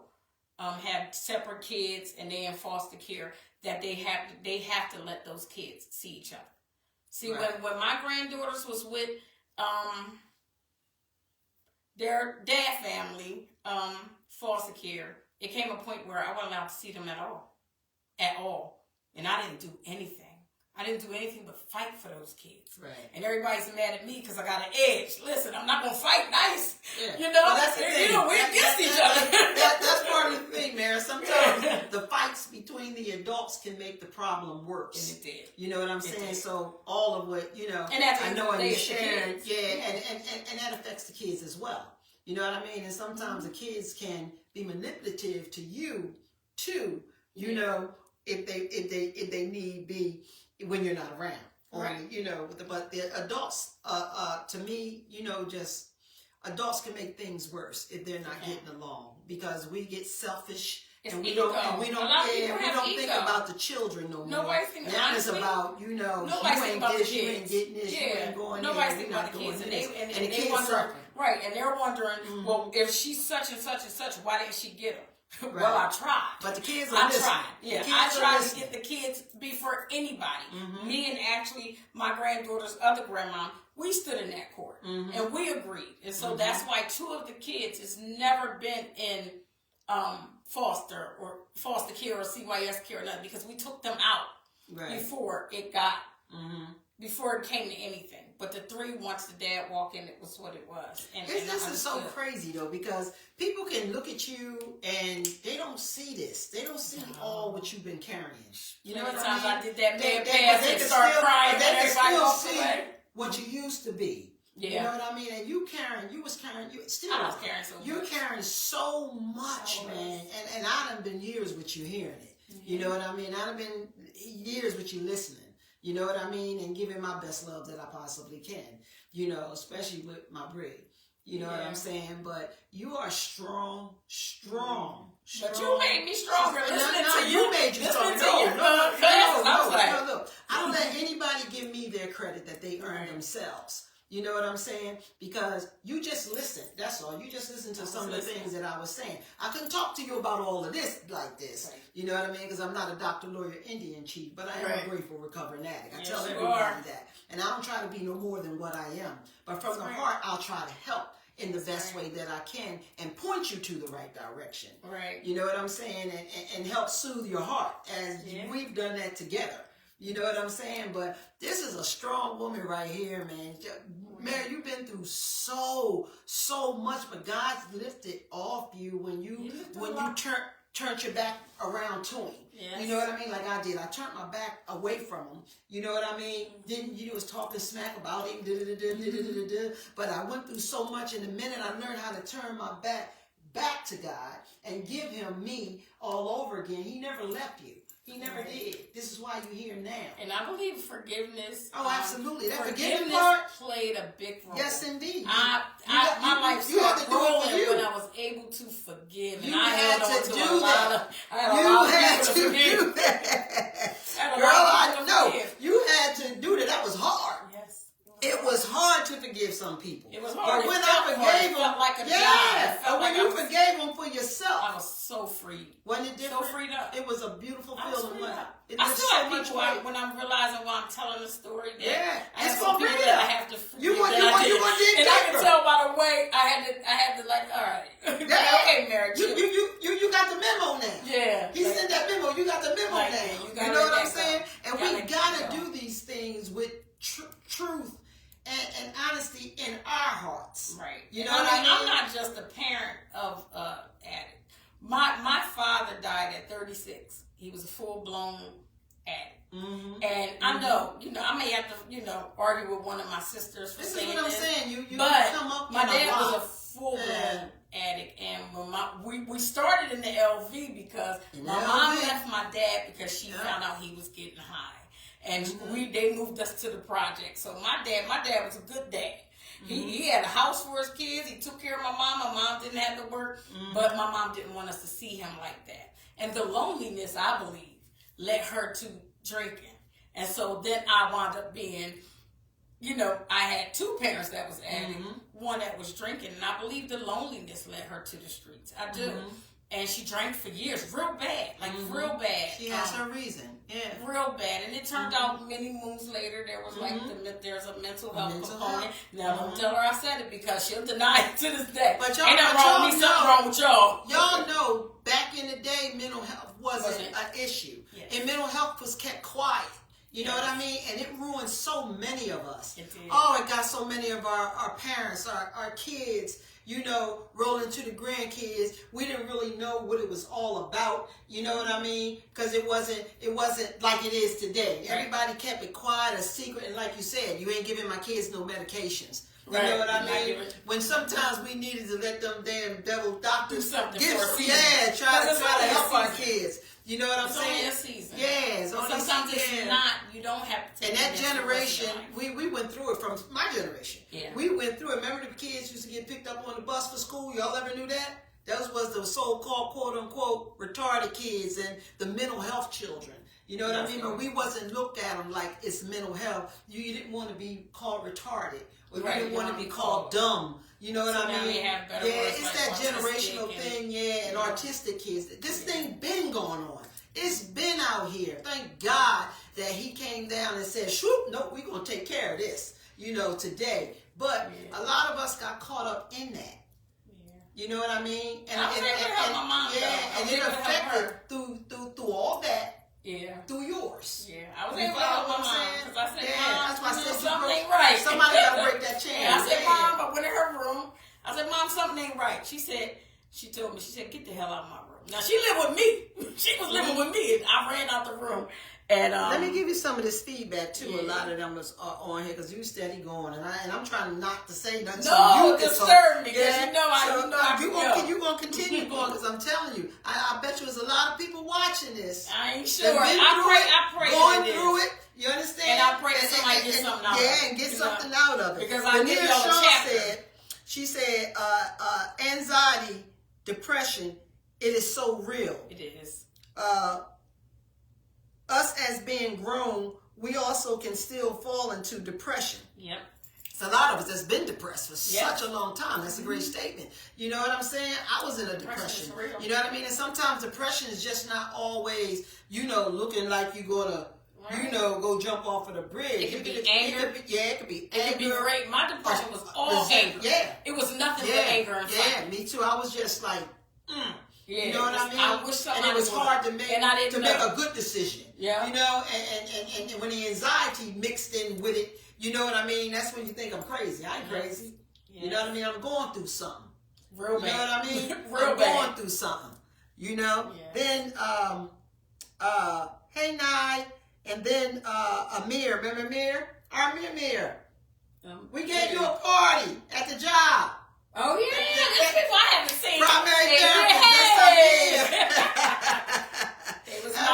have separate kids and they in foster care, that they have to let those kids see each other. See, right. when my granddaughters was with their dad family, foster care, it came a point where I wasn't allowed to see them at all, and I didn't do anything. I didn't do anything but fight for those kids. Right. And everybody's mad at me because I got an edge. Listen, I'm not going to fight nice. Yeah. You know? Well, that's the thing. You know, we're against each other. That's part of the thing, Mary. Sometimes the fights between the adults can make the problem worse. And it did. You know what I'm saying? So all of what, you know, and that's I know and you shared, and that affects the kids as well. You know what I mean? And sometimes the kids can be manipulative to you too, you know, if they need be when you're not around. Right. You know, but the adults, to me, you know, just adults can make things worse if they're not getting along because we get selfish and we don't think about the children no more. Nobody's thinking now it's about, you know, you ain't this, you ain't getting this, you ain't going there. Nobody's thinking about the kids, and they wonder, right? And they're wondering, well, if she's such and such and such, why didn't she get them? Right. Well, I tried. But the kids I tried. Yeah, I tried to get the kids before anybody. Me and actually my granddaughter's other grandma, we stood in that court and we agreed. And so that's why two of the kids has never been in foster care or CYS care or nothing, because we took them out before it got before it came to anything. But the three, once the dad walked in, it was what it was. And this is so crazy though, because people can look at you and they don't see this. They don't see all what you've been carrying. You know what I mean? I did that mad pass and started crying, and everybody walked away. What you used to be. Yeah. You know what I mean? And you was carrying you're carrying so much, man. And I done been years with you hearing it. You know what I mean? I done been years with you listening. You know what I mean? And giving my best love that I possibly can. You know, especially with my Brig. You know what I'm saying? But you are strong. But you made me stronger. You made you stronger. No. I don't let anybody give me their credit that they earn themselves. You know what I'm saying? Because you just listen. That's all. You just listen to some of the things that I was saying. I couldn't talk to you about all of this like this. Right. You know what I mean? Because I'm not a doctor, lawyer, Indian chief, but I am a grateful recovering addict. I tell everybody that. And I don't try to be no more than what I am. But from the heart, I'll try to help in the best way that I can and point you to the right direction. Right. You know what I'm saying? And help soothe your heart as we've done that together. You know what I'm saying? But this is a strong woman right here, man. Mary, you've been through so much, but God's lifted off you when you turned your back around to him. Yes. You know what I mean? Like I did. I turned my back away from him. You know what I mean? Then you was talking smack about him. But I went through so much, and the minute I learned how to turn my back to God and give him me all over again, he never left you. He never did. This is why you're here now. And I believe forgiveness. Oh, absolutely. That forgiveness part played a big role. Yes, indeed. My life started rolling when I was able to forgive. You had to do that. Girl, I know. You had to do that. That was hard. Yes. It was hard to forgive. forgive some people. It was hard. But when I forgave them, like a yeah. job. But when you forgave them for yourself, I was so free. Wasn't it different? So freed up. It was a beautiful feeling. I still have people when I'm realizing while I'm telling the story. Yeah, I have it's some gonna people be that I there. have to forgive. You want dig and I can deeper. tell by the way I had to like, all right, okay, Mary. You got the memo now. Yeah, he sent that memo. You got the memo like, now. You know what I'm saying? And we gotta do these things with truth and honesty in our hearts. Right. You know what I mean? I'm not just a parent of addict. My father died at 36. He was a full-blown addict. Mm-hmm. And I know, I may have to, argue with one of my sisters for saying this. This is what I'm saying. You but come up my dad was a lot. full-blown addict. And when we started in the LV because my mom left my dad because she found out he was getting high. And they moved us to the project. So my dad was a good dad. He had a house for his kids. He took care of my mom. My mom didn't have to work, but my mom didn't want us to see him like that. And the loneliness, I believe, led her to drinking. And so then I wound up being, I had two parents that was addicts, one that was drinking, and I believe the loneliness led her to the streets. I do. And she drank for years, real bad, real bad. She has her reason, yeah. Real bad. And it turned out many moons later, there was there's a mental health component. Now, don't tell her I said it because she'll deny it to this day. But y'all, ain't nothing wrong with me, something wrong with y'all. Y'all know, back in the day, mental health wasn't an issue. Yes. And mental health was kept quiet. You know what I mean? And it ruined so many of us. It did. Oh, it got so many of our parents, our kids, rolling into the grandkids. We didn't really know what it was all about. You know what I mean? Because it wasn't like it is today. Right. Everybody kept it quiet, a secret, and like you said, you ain't giving my kids no medications. You know what I mean? When sometimes we needed to let them damn devil doctors do something give, for a season. Yeah, try to help our kids. You know what I'm saying? It's only a season. Yeah, sometimes it's not. You don't have to take and that generation, we went through it from my generation. Yeah. We went through it. Remember the kids used to get picked up on the bus for school? Y'all ever knew that? Those was the so-called, quote-unquote, retarded kids and the mental health children. You know what I mean? But we wasn't looked at them like it's mental health. You didn't want to be called retarded. Or you didn't want to be called dumb. You know what I mean? It's like that generational thing, and artistic kids. This thing been going on. It's been out here. Thank God that he came down and said, shoot, no, we're going to take care of this, today. But a lot of us got caught up in that. You know what I mean? And it affected through all that. Yeah. Through yours. Yeah. I was able to help my mom. Because I said, Mom, that's why I said something ain't right. Somebody got to break that chain. I said, Mom, I went in her room. I said, Mom, something ain't right. She told me, get the hell out of my room. Now, she lived with me. She was living with me. And I ran out the room. And let me give you some of this feedback too. A lot of them is on here because you steady going, and I'm trying not to say nothing. No, disturb me because you gonna continue going because I'm telling you, I bet you there's a lot of people watching this. I ain't sure. I pray going through it. You understand? And I pray that somebody get something out of it. Yeah, and get something out of it. Because I give y'all a chapter. She said, anxiety, depression, it is so real. It is. Us as being grown, we also can still fall into depression. Yep. It's a lot of us that's been depressed for such a long time. That's a great statement. You know what I'm saying? I was in a depression. You know what I mean? And sometimes depression is just not always, looking like you're going to, go jump off of the bridge. It could be anger. It could be anger. It could be great. My depression was all anger. Yeah. It was nothing but anger and fight. Yeah, me too. I was just like, Yeah, you know what I mean? I wish and it was hard to make a good decision. Yeah. And when the anxiety mixed in with it, you know what I mean? That's when you think I'm crazy. I ain't crazy. Yes. You know what I mean? I'm going through something. Real bad. You know what I mean? I'm going through something. Yeah. Then hey Nye, and then Amir. Remember Amir? Amir. We gave you a party at the job. Oh yeah, there's people I haven't seen. Primary therapist.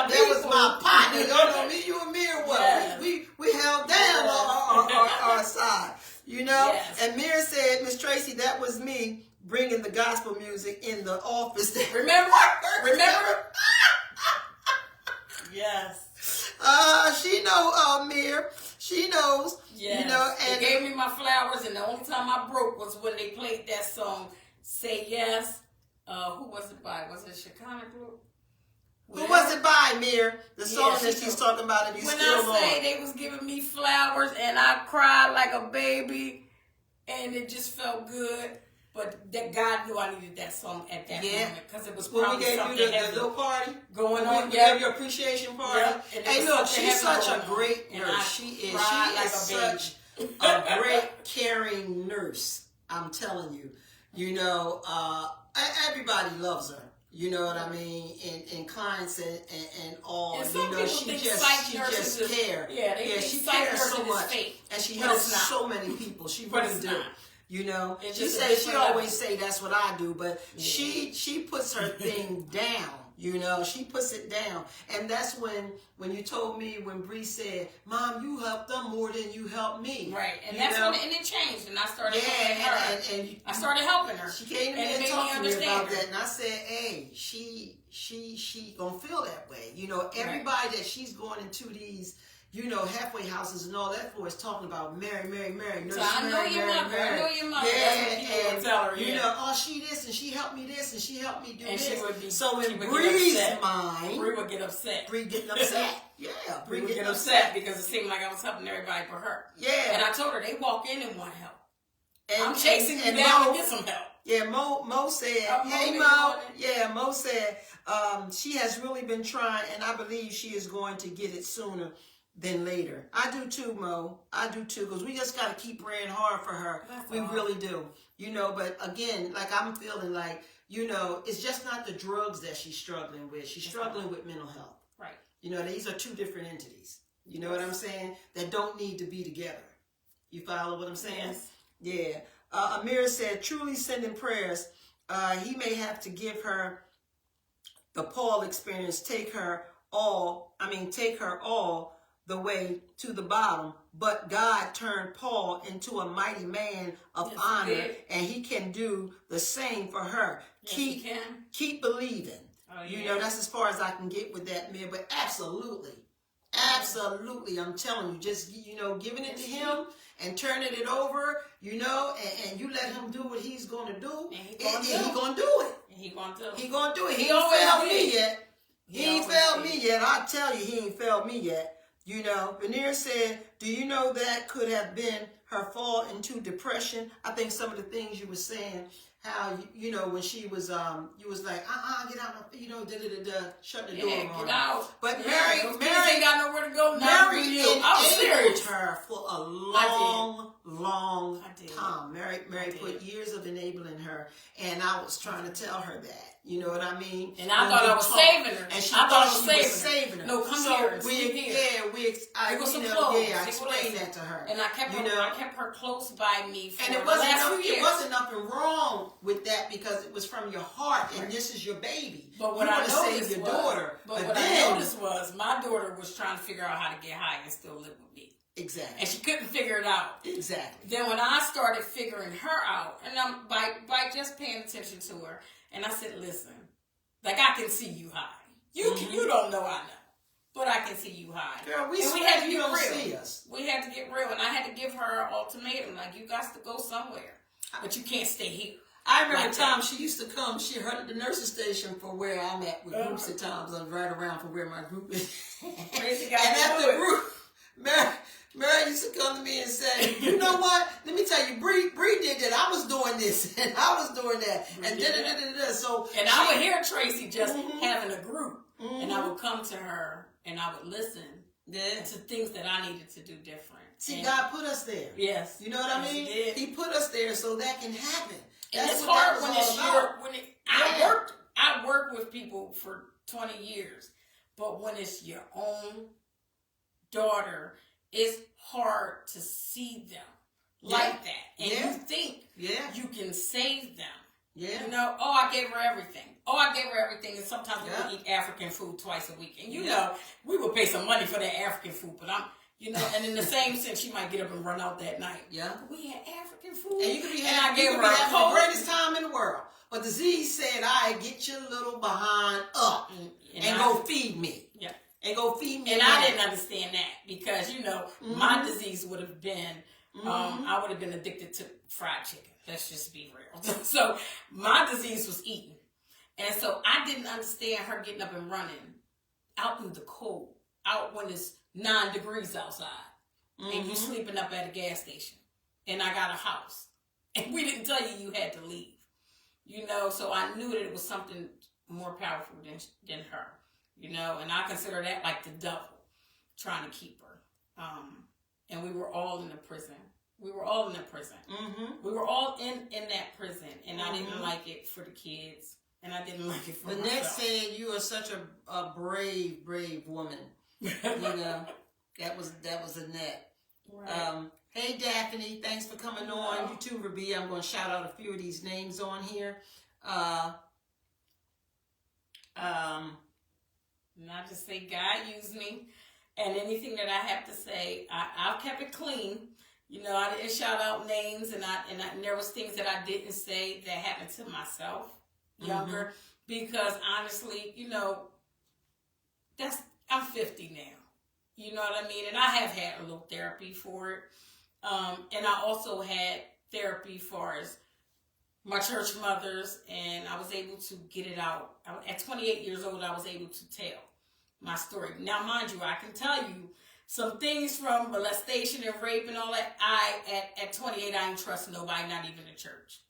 That was my partner. Y'all know me, you and Mir. Well, we held down our side, Yes. And Mir said, Miss Tracy, that was me bringing the gospel music in the office. Remember? Yes. She know Mir. She knows. Yes. You know, and they gave me my flowers, and the only time I broke was when they played that song, "Say Yes." Who was it by? Was it Shekinah Group? Who was it by, Mir? The song that she's talking about, if you when still I say they was giving me flowers, and I cried like a baby, and it just felt good. But that God knew I needed that song at that moment because it was probably we gave something you the little party going on. We gave your appreciation party. Yep. Hey, look, she's such a great nurse. She is. She is such a great, caring nurse. I'm telling you. You know, everybody loves her. You know what I mean? And clients and all. And some you know, people she think just cares. Yeah, she cares so much, and she helps so many people. She really do. You know, she always say that's what I do, but she puts her thing down. You know, she puts it down, and that's when you told me when Bree said, "Mom, you helped them more than you helped me." Right, and that's when it changed, and I started helping her. And I started helping her. She came to me and talked to me about that, and I said, "Hey, she gonna feel that way." You know, everybody that she's going into these, you know, halfway houses and all that for is talking about Mary, nurse so I know your mother. I know your mother. Yeah, and tell her, you know, oh, she this and she helped me this and she helped me do and this. She would be, so in Bree's mind, Bree would get upset. Bree getting upset. Yeah, Bree would get upset because it seemed like I was helping everybody but her. Yeah, and I told her they walk in and want help. And I'm chasing and you down Mo, to get some help. Yeah, Mo said, hey Mo. Yeah, Mo said she has really been trying, and I believe she is going to get it sooner than later. I do too, Mo. I do too, because we just got to keep praying hard for her. We really do. You know, but again, like I'm feeling like, you know, it's just not the drugs that she's struggling with. She's struggling with mental health. Right. You know, these are two different entities. You know what I'm saying? That don't need to be together. You follow what I'm saying? Yes. Yeah. Amir said, truly sending prayers. He may have to give her the Paul experience, take her all the way to the bottom, but God turned Paul into a mighty man of honor, and he can do the same for her. Yes, keep believing. Oh, yeah. You know, that's as far as I can get with that, man. But absolutely, I'm telling you, just, you know, giving it to him and turning it over, you know, and you let him do what he's going to do, and he's going to do it. He going to do it. He ain't failed me yet. He ain't failed me yet. I tell you, he ain't failed me yet. You know, Veneer said, do you know that could have been her fall into depression? I think some of the things you were saying, how, you know, when she was, you was like, get out, you know, shut the door on get out. But Mary ain't got nowhere to go. Mary enabled her for a long time. Mary put years of enabling her, and I was trying to tell her that. You know what I mean? And I thought I was saving her. And she thought she was saving her. No, come here. I explained that to her. And I kept her close by me for the last few years. It wasn't nothing wrong with that because it was from your heart, and this is your baby. But what I noticed I noticed was my daughter was trying to figure out how to get high and still live with me. Exactly. And she couldn't figure it out. Exactly. Then when I started figuring her out, and I'm by just paying attention to her, and I said, listen, like I can see you high. You don't know I know. But I can see you high. Girl, we had to you get don't real. See us. We had to get real, and I had to give her an ultimatum, like you got to go somewhere. But you can't stay here. I remember the time she used to come, she heard at the nurse's station for where I'm at with groups at times. I'm right around from where my group is. Crazy guy. And at the group, Mary used to come to me and say, you know what? Let me tell you, Bree did that. I was doing this and I was doing that. And da-da-da-da-da. So I would hear Tracy just having a group. And I would come to her and I would listen to things that I needed to do different. See, God put us there. Yes. You know what I mean? He put us there so that can happen. And it's hard when it's I worked with people for 20 years, but when it's your own daughter, it's hard to see them like that. And you think you can save them. Yeah. You know, I gave her everything. And sometimes we would eat African food twice a week. And you know, we would pay some money for that African food, but you know, and in the same sense, she might get up and run out that night. Yeah. But we had African food. And you could be having the greatest time in the world. But the Z said, get your little behind up and go feed me. Yeah. And go feed me. And I didn't understand that because, you know, my disease would have been, I would have been addicted to fried chicken. Let's just be real. So my disease was eating. And so I didn't understand her getting up and running out in the cold, out when it's 9 degrees outside. And you sleeping up at a gas station. And I got a house. And we didn't tell you had to leave. You know, so I knew that it was something more powerful than her. You know, and I consider that like the devil trying to keep her. And we were all in the prison. We were all in the prison. We were all in that prison. And I didn't like it for the kids. And I didn't like it for myself. Lynette said you are such a brave woman. You know, that was Lynette. Right. Hey Daphne, thanks for coming on. You too, Ruby. I'm going to shout out a few of these names on here. And I just say, God used me. And anything that I have to say, I kept it clean. You know, I didn't shout out names, and there was things that I didn't say that happened to myself younger, because honestly, you know, I'm 50 now. You know what I mean? And I have had a little therapy for it. And I also had therapy for my church mothers, and I was able to get it out. At 28 years old, I was able to tell my story. Now, mind you, I can tell you some things from molestation and rape and all that. At 28, I didn't trust nobody, not even the church.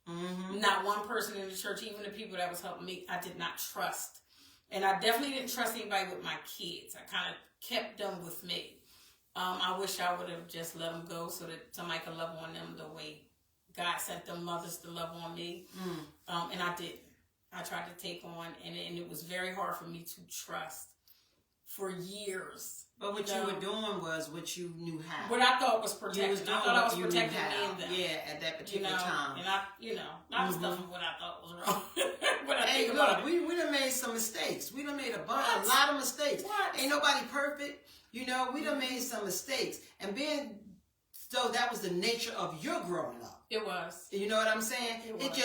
Not one person in the church, even the people that was helping me, I did not trust. And I definitely didn't trust anybody with my kids. I kind of kept them with me. I wish I would have just let them go so that somebody could love on them the way God sent them mothers to love on me. And I didn't. I tried to take on, and it was very hard for me to trust for years. But what you were doing was what you knew how. What I thought was protection. I thought I was protecting me and them. Yeah, at that particular time. And I was telling what I thought was wrong. Hey, look, we done made some mistakes. We done made a lot of mistakes. What? Ain't nobody perfect. You know, we done made some mistakes. And so that was the nature of your growing up. It was. You know what I'm saying? It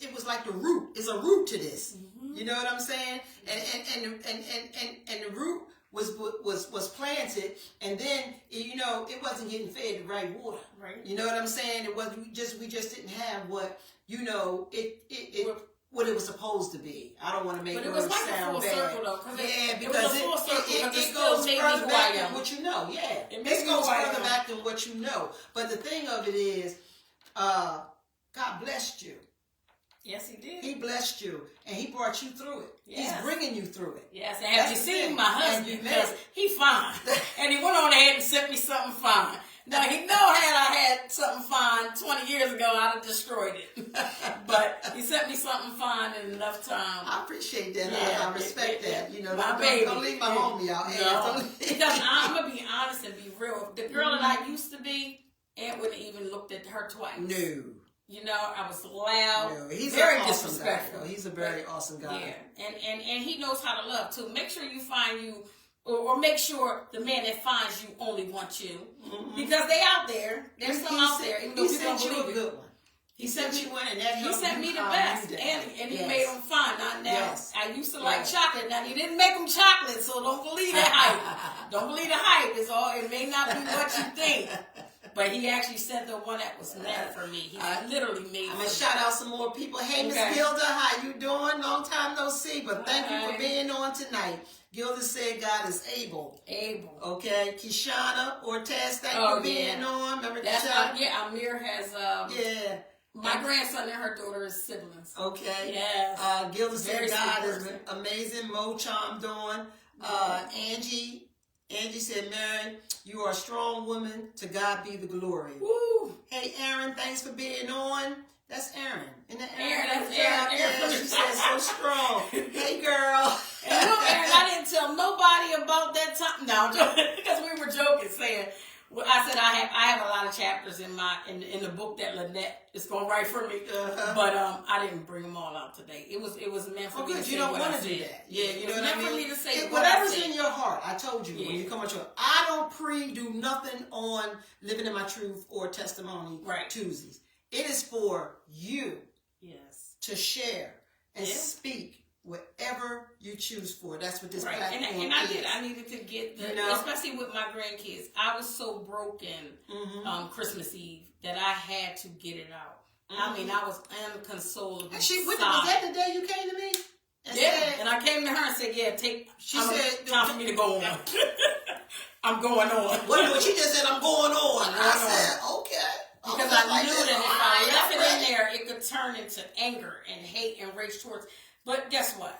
It was like the root. It's a root to this. You know what I'm saying? And the root was planted, and then it wasn't getting fed the right water. Right. You know what I'm saying? It wasn't we just didn't have what what it was supposed to be. I don't want to make it was like sound a full bad. circle though, Because it goes further back than what you know. Yeah, it goes further back than what you know. But the thing of it is, God blessed you. Yes, He did. He blessed you, and He brought you through it. Yes. He's bringing you through it. Yes, and have you seen my husband? Because he fine. And he went on ahead and sent me something fine. Now, he know had I had something fine 20 years ago, I'd have destroyed it. But he sent me something fine in enough time. I appreciate that. Yeah, I respect that. You know, my baby. Don't leave my homie out. No. Because I'm going to be honest and be real. The girl that I used to be, Aunt wouldn't even looked at her twice. No. You know, I was loud. No, he's very awesome disrespectful. Guy, he's a very awesome guy. Yeah, and he knows how to love too. Make sure you find you, or make sure the man that finds you only wants you, because they out there. There's some out there. Even though he sent you a good one. He sent you one, and that he sent me the best, and he made them fine. Now, Yes. I used to like chocolate. Now he didn't make them chocolate, so don't believe the hype. Don't believe the hype. It's all. It may not be what you think. But he actually sent the one that was meant for me. He literally made it. I'm going to shout out some more people. Hey, Miss Gilda, how you doing? Long time no see, but thank you for being on tonight. Gilda said God is able. Able. Okay. Kishana Ortez, thank you for being on. Remember Kishana? Amir has... My grandson and her daughter is siblings. Okay. Yes. Gilda said God is amazing. Mo chimed on. Angie said, Mary, you are a strong woman. To God be the glory. Woo. Hey, Aaron, thanks for being on. That's Aaron. Isn't that Aaron? That's Aaron. Yeah, she said so strong. Hey, girl. And look, Aaron, I didn't tell nobody about that time. No, because we were joking, saying, well, I said I have a lot of chapters in the book that Lynette is going to write for me, but I didn't bring them all out today. It was meant for me to say you don't what want I to said. do that. Yeah, you know what I mean? Meant for me to say whatever's in your heart. I told you when you come on your. I don't do nothing on Living in My Truth or Testimony Tuesdays. It is for you to share and speak whatever you choose for. That's what this right. platform And I is. did. I needed to get the, especially with my grandkids. I was so broken Christmas Eve that I had to get it out. I mean, I was inconsolable. And was that the day you came to me? And I came to her and said, she said, time for me to go on. I'm going on. Well, she just said, I'm going on. And I said, okay. Because I knew that if I left it in there, it could turn into anger and hate and rage towards. But guess what?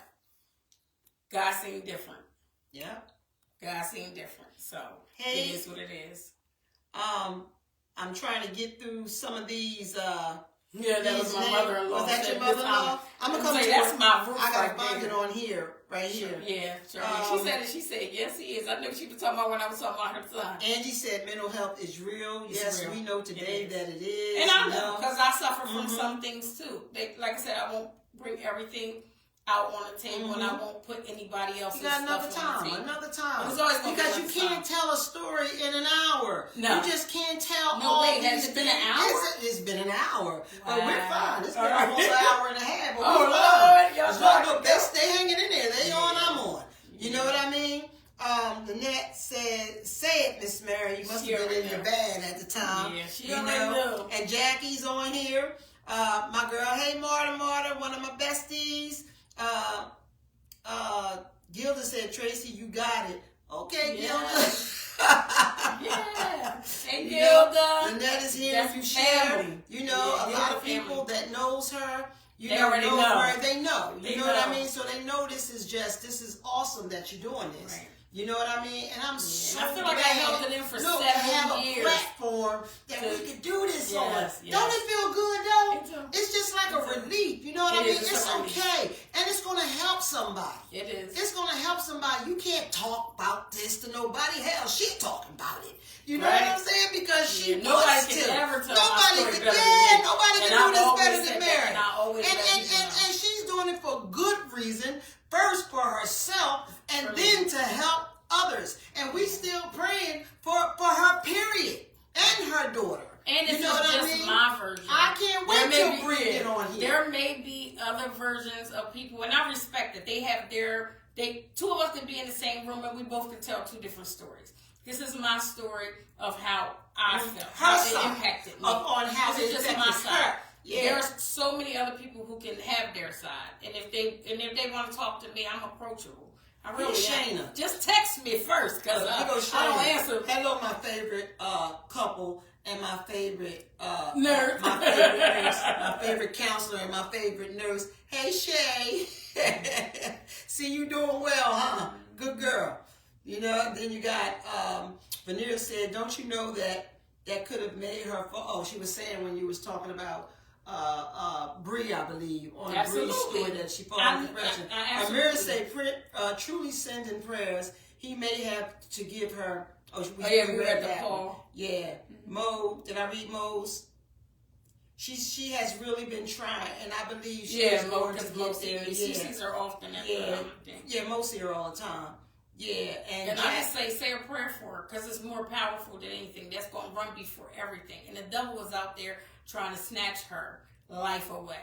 God seemed different. Yeah. God seemed different. So it is what it is. I'm trying to get through some of these. That was my mother-in-law. Was that your mother-in-law? I'm gonna come say to that's my roof. I gotta find it on here, right here. Yeah, sure. She said, yes, he is. I knew she was talking about when I was talking about her son. Angie said mental health is real. Yes, real. we know today that it is. And I know, because I suffer from some things too. Like I said, I won't bring everything out on the table, and I won't put anybody else's stuff on the table. Another time. It's always because you can't tell a story in an hour. No. You just can't tell no, all wait, these has it been an hour? It's been an hour. Wow. But we're fine. It's been almost an hour and a half. But Lord. Y'all they hanging in there. They on, I'm on. You know what I mean? Lynette said, say it, Miss Mary. You must have been in your bag at the time. Yeah, she know. And Jackie's on here. My girl, hey, Marta, one of my besties. Gilda said, Tracy, you got it. Okay, Gilda. Hey, Gilda. Lynette is here. That's if you share, family. A lot of people that knows her, they already know her. They know. You know what I mean? So they know this is awesome that you're doing this. Right. You know what I mean? And I'm so I feel like I helped them for 7 years. To have a platform that we could do this on. Yes. Don't it feel good though? It do. It's just like a relief. You know what I mean? It's okay. And it's going to help somebody. It is. It's going to help somebody. You can't talk about this to nobody. Hell, she's talking about it. You know what I'm saying? Because she nobody can ever tell nobody can do this better than Mary. And she's doing it for good reason. First for herself, and then to help others. And we still praying for her, period, and her daughter. And it's just my version. I can't wait till Bree get on here. There may be other versions of people, and I respect that they have two of us can be in the same room, and we both can tell 2 different stories. This is my story of how I felt, how it impacted me. On how this is just my side. Yeah. There's so many other people who can have their side, and if they want to talk to me, I'm approachable. I really am. Just text me first, because I don't answer. Hello, my favorite couple, and my favorite nurse, my favorite nurse, my favorite counselor, and my favorite nurse. Hey, Shay. See you doing well, huh? Good girl. You know. Then you got Vanessa said, "Don't you know that could have made her?" She was saying when you was talking about. Bree, I believe, on Bree's story that she fought in depression. Amira say, truly sending prayers. He may have to give her. We read that one. Yeah, Mo. Did I read Mo's? She has really been trying, and I believe she is going to get there. She sees her often. Mo see her all the time. Yeah, and I just say a prayer for her, because it's more powerful than anything. That's going to run before everything. And the devil is out there trying to snatch her life away.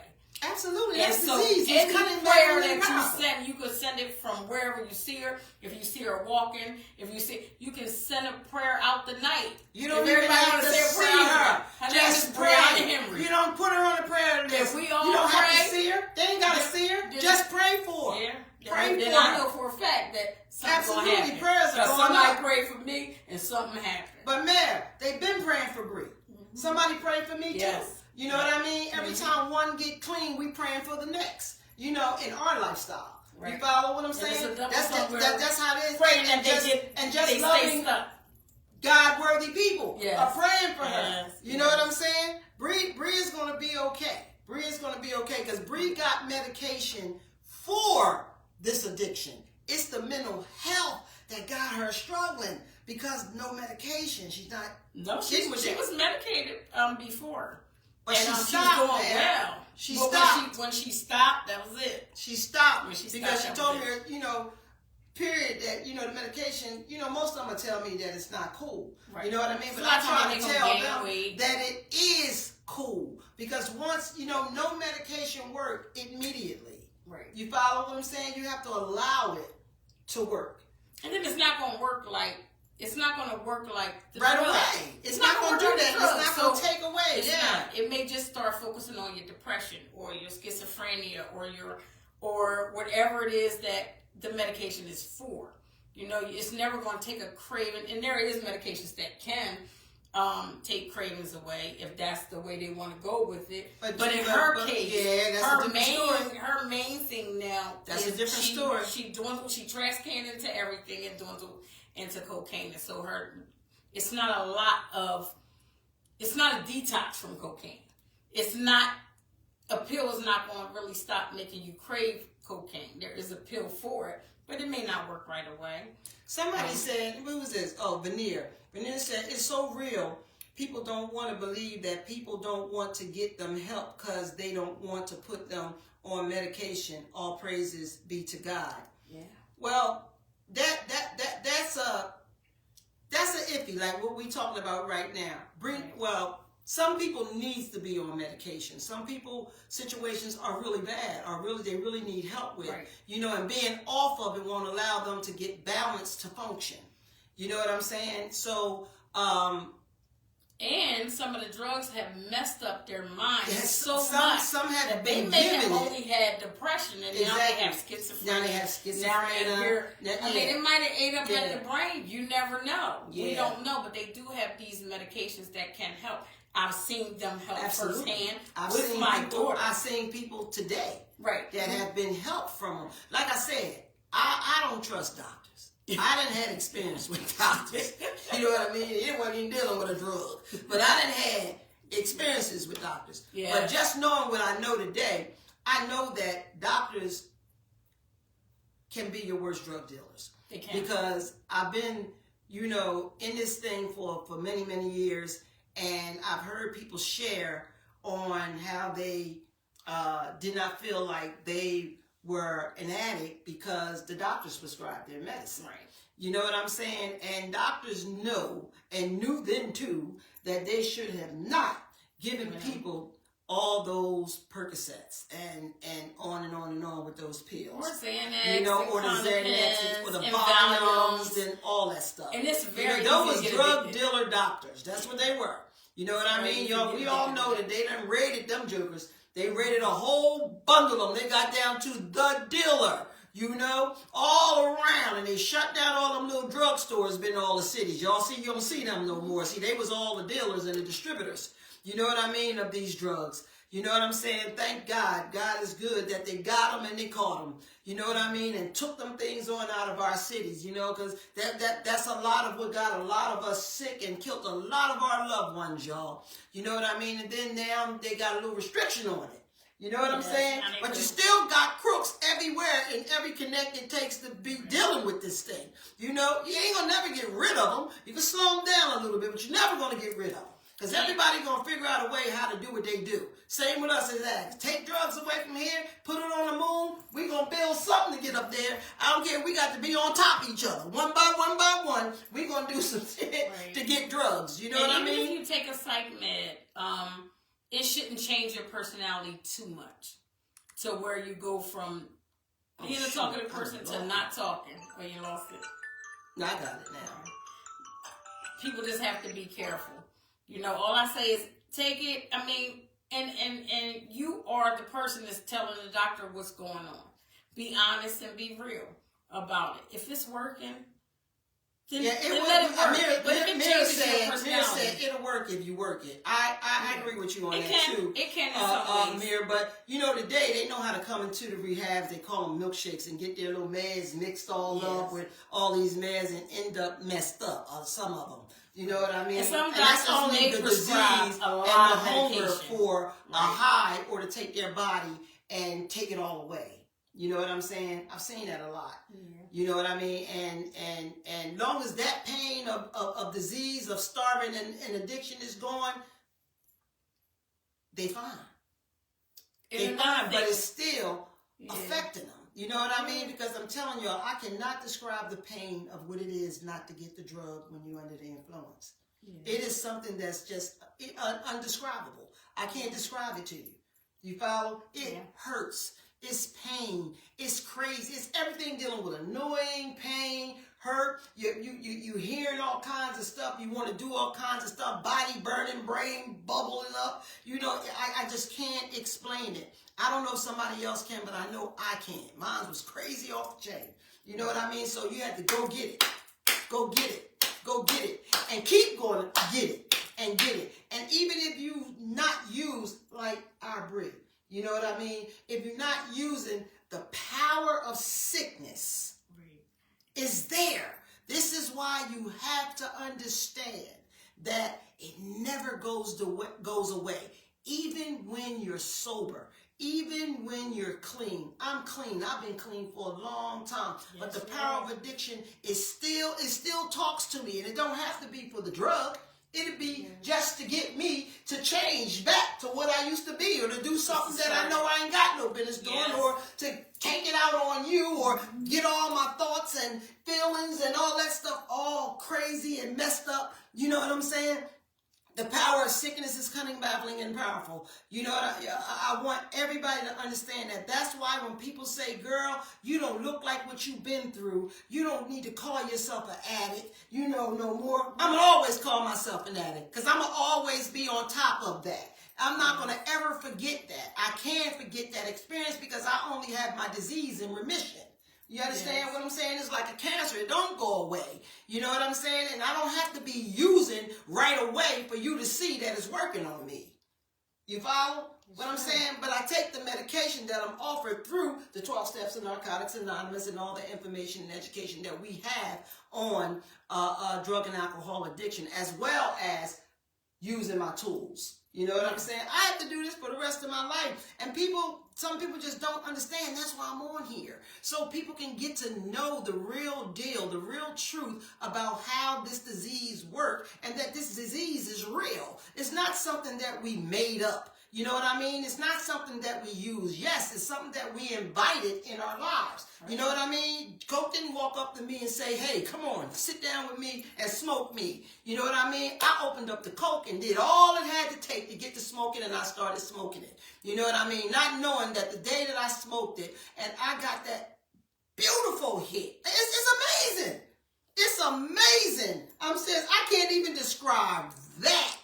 Absolutely. And that's so disease. any prayer that you send, you could send it from wherever you see her. If you see her walking, you can send a prayer out the night. You don't even have to say her. Just pray. Henry. You don't put her on the prayer list. If we all you don't pray, have to see her. They ain't got to see her. Just pray for her. Yeah. Pray then for I her. know for a fact that something's going to happen. Prayers are going somebody up. prayed for me and something happened. But Mayor, they've been praying for Bree. Somebody prayed for me too. You know what I mean? Every time one get clean, we praying for the next. You know, in our lifestyle. Right. You follow what I'm saying? That's how it is. Praying and just loving God-worthy people are praying for her. You know what I'm saying? Bree is going to be okay. Bree is going to be okay because Bree got medication for this addiction. It's the mental health that got her struggling because no medication. She's not. No, she was medicated before. But and, she stopped. Doing well. She stopped. When she stopped, that was it. She stopped because she told me, period, that, the medication, most of them will tell me that it's not cool. Right. You know what I mean? But I'm trying to tell them that it is cool. Because once, no medication worked immediately. Right. You follow what I'm saying? You have to allow it to work. And then it's not going to work like the right drug. away. It's not going to do that. It's not going to take away. It's not. It may just start focusing on your depression or your schizophrenia or whatever it is that the medication is for. You know, it's never going to take a craving, and there is medications that can take cravings away if that's the way they want to go with it. But in her case, her main thing now that's a different story. She trash canned into everything and dwindled into cocaine, and so it's not a detox from cocaine. It's not a pill is not going to really stop making you crave cocaine. There is a pill for it, but it may not work right away. Somebody said, what was this? Oh, Veneer. Veneer said, it's so real. People don't want to believe that people don't want to get them help because they don't want to put them on medication. All praises be to God. Yeah. Well, that's a iffy, like what we talking about right now. Some people needs to be on medication. Some people situations are really bad, they really need help with. Right. You know, and being off of it won't allow them to get balance to function. You know what I'm saying? So, and some of the drugs have messed up their minds much. Some have they may have only had depression, and now they have schizophrenia. Now they have schizophrenia. It might have ate up at the brain. You never know. Yeah. We don't know, but they do have these medications that can help. I've seen them help firsthand with my daughter. I've seen people today that have been helped from them. Like I said, I don't trust doctors. I didn't have experience with doctors. You know what I mean? It wasn't even dealing with a drug. But I didn't have experiences with doctors. Yeah. But just knowing what I know today, I know that doctors can be your worst drug dealers. They can. Because I've been, in this thing for many, many years. And I've heard people share on how they did not feel like they were an addict because the doctors prescribed their medicine. Right. You know what I'm saying? And doctors know, and knew then too, that they should have not given people all those Percocets and on and on and on with those pills. Or Xanax, or the Xanax, or the Valiums, and all that stuff. And it's very those drug dealer doctors. That's what they were. You know what I mean? We all know that they done raided them jokers. They raided a whole bundle of them. They got down to the dealer, all around. And they shut down all them little drugstores in all the cities. Y'all see, you don't see them no more. See, they was all the dealers and the distributors. You know what I mean, of these drugs. You know what I'm saying? Thank God. God is good that they got them and they caught them. You know what I mean? And took them things on out of our cities, because that's a lot of what got a lot of us sick and killed a lot of our loved ones, y'all. You know what I mean? And then now they got a little restriction on it. You know what I'm saying? But you still got crooks everywhere in every connect it takes to be dealing with this thing. You ain't going to never get rid of them. You can slow them down a little bit, but you're never going to get rid of them. Because everybody going to figure out a way how to do what they do. Same with us as addicts. Take drugs away from here, put it on the moon, we going to build something to get up there. I don't care, we got to be on top of each other. One by one, we going to do some shit to get drugs. You know what I mean? Even if you take a psych med, it shouldn't change your personality too much. To where you go from being a talkative person to not talking. Or you lost it. No, I got it now. People just have to be careful. All I say is take it. I mean, and you are the person that's telling the doctor what's going on. Be honest and be real about it. If it's working, then let it work. But if it changes your personality, it'll work if you work it. I agree with you on that too. It can in some ways. But today they know how to come into the rehabs. They call them milkshakes and get their little meds mixed all up with all these meds and end up messed up. Some of them. You know what I mean? And some that's doctors only the disease a lot and the of hunger medication. for a high or to take their body and take it all away. You know what I'm saying? I've seen that a lot. Yeah. You know what I mean? And long as that pain of disease, of starving and addiction is gone, they fine. They fine, but it's still affecting them. You know what I mean? Because I'm telling y'all, I cannot describe the pain of what it is not to get the drug when you're under the influence. Yeah. It is something that's just undescribable. I can't describe it to you. You follow? It hurts. It's pain. It's crazy. It's everything dealing with annoying, pain, hurt. You hearing all kinds of stuff. You want to do all kinds of stuff. Body burning, brain bubbling up. You know, I just can't explain it. I don't know if somebody else can, but I know I can. Mine was crazy off the chain. You know what I mean? So you had to go get it. Go get it. Go get it. And keep going to get it. And get it. And even if you've not used like our breed, you know what I mean? If you're not using the power of sickness, is there. This is why you have to understand that it never goes away. Even when you're sober, even when you're clean. I'm clean. I've been clean for a long time. Yes, but the power of addiction it still talks to me. And it don't have to be for the drug. It'd be just to get me to change back to what I used to be, or to do something that I know I ain't got no business doing, or to take it out on you, or get all my thoughts and feelings and all that stuff all crazy and messed up. You know what I'm saying? The power of sickness is cunning, baffling, and powerful. You know, I want everybody to understand that. That's why when people say, girl, you don't look like what you've been through. You don't need to call yourself an addict. You know no more. I'm going to always call myself an addict because I'm going to always be on top of that. I'm not going to ever forget that. I can't forget that experience because I only have my disease in remission. You understand what I'm saying? It's like a cancer. It don't go away. You know what I'm saying? And I don't have to be using right away for you to see that it's working on me. You follow what I'm saying? But I take the medication that I'm offered through the 12 Steps of Narcotics Anonymous and all the information and education that we have on drug and alcohol addiction, as well as using my tools. You know what I'm saying? I have to do this for the rest of my life. And some people just don't understand. That's why I'm on here. So people can get to know the real deal, the real truth about how this disease works, and that this disease is real. It's not something that we made up. You know what I mean? It's not something that we use. Yes, it's something that we invited in our lives. You know what I mean? Coke didn't walk up to me and say, hey, come on, sit down with me and smoke me. You know what I mean? I opened up the Coke and did all it had to take to get to smoking, and I started smoking it. You know what I mean? Not knowing that the day that I smoked it and I got that beautiful hit. It's amazing. It's amazing. I'm serious. I can't even describe that.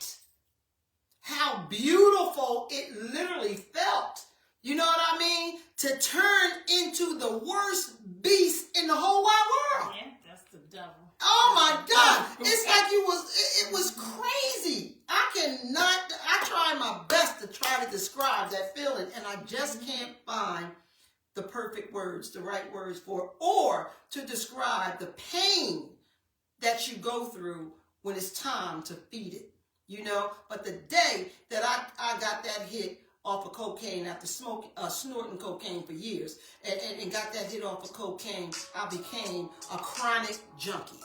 How beautiful it literally felt. You know what I mean? To turn into the worst beast in the whole wide world. Yeah, that's the devil. Oh my God. It's like it was crazy. I try my best to try to describe that feeling, and I just can't find the perfect words, the right words for it, or to describe the pain that you go through when it's time to feed it. You know, but the day that I got that hit off of cocaine after snorting cocaine for years and got that hit off of cocaine, I became a chronic junkie.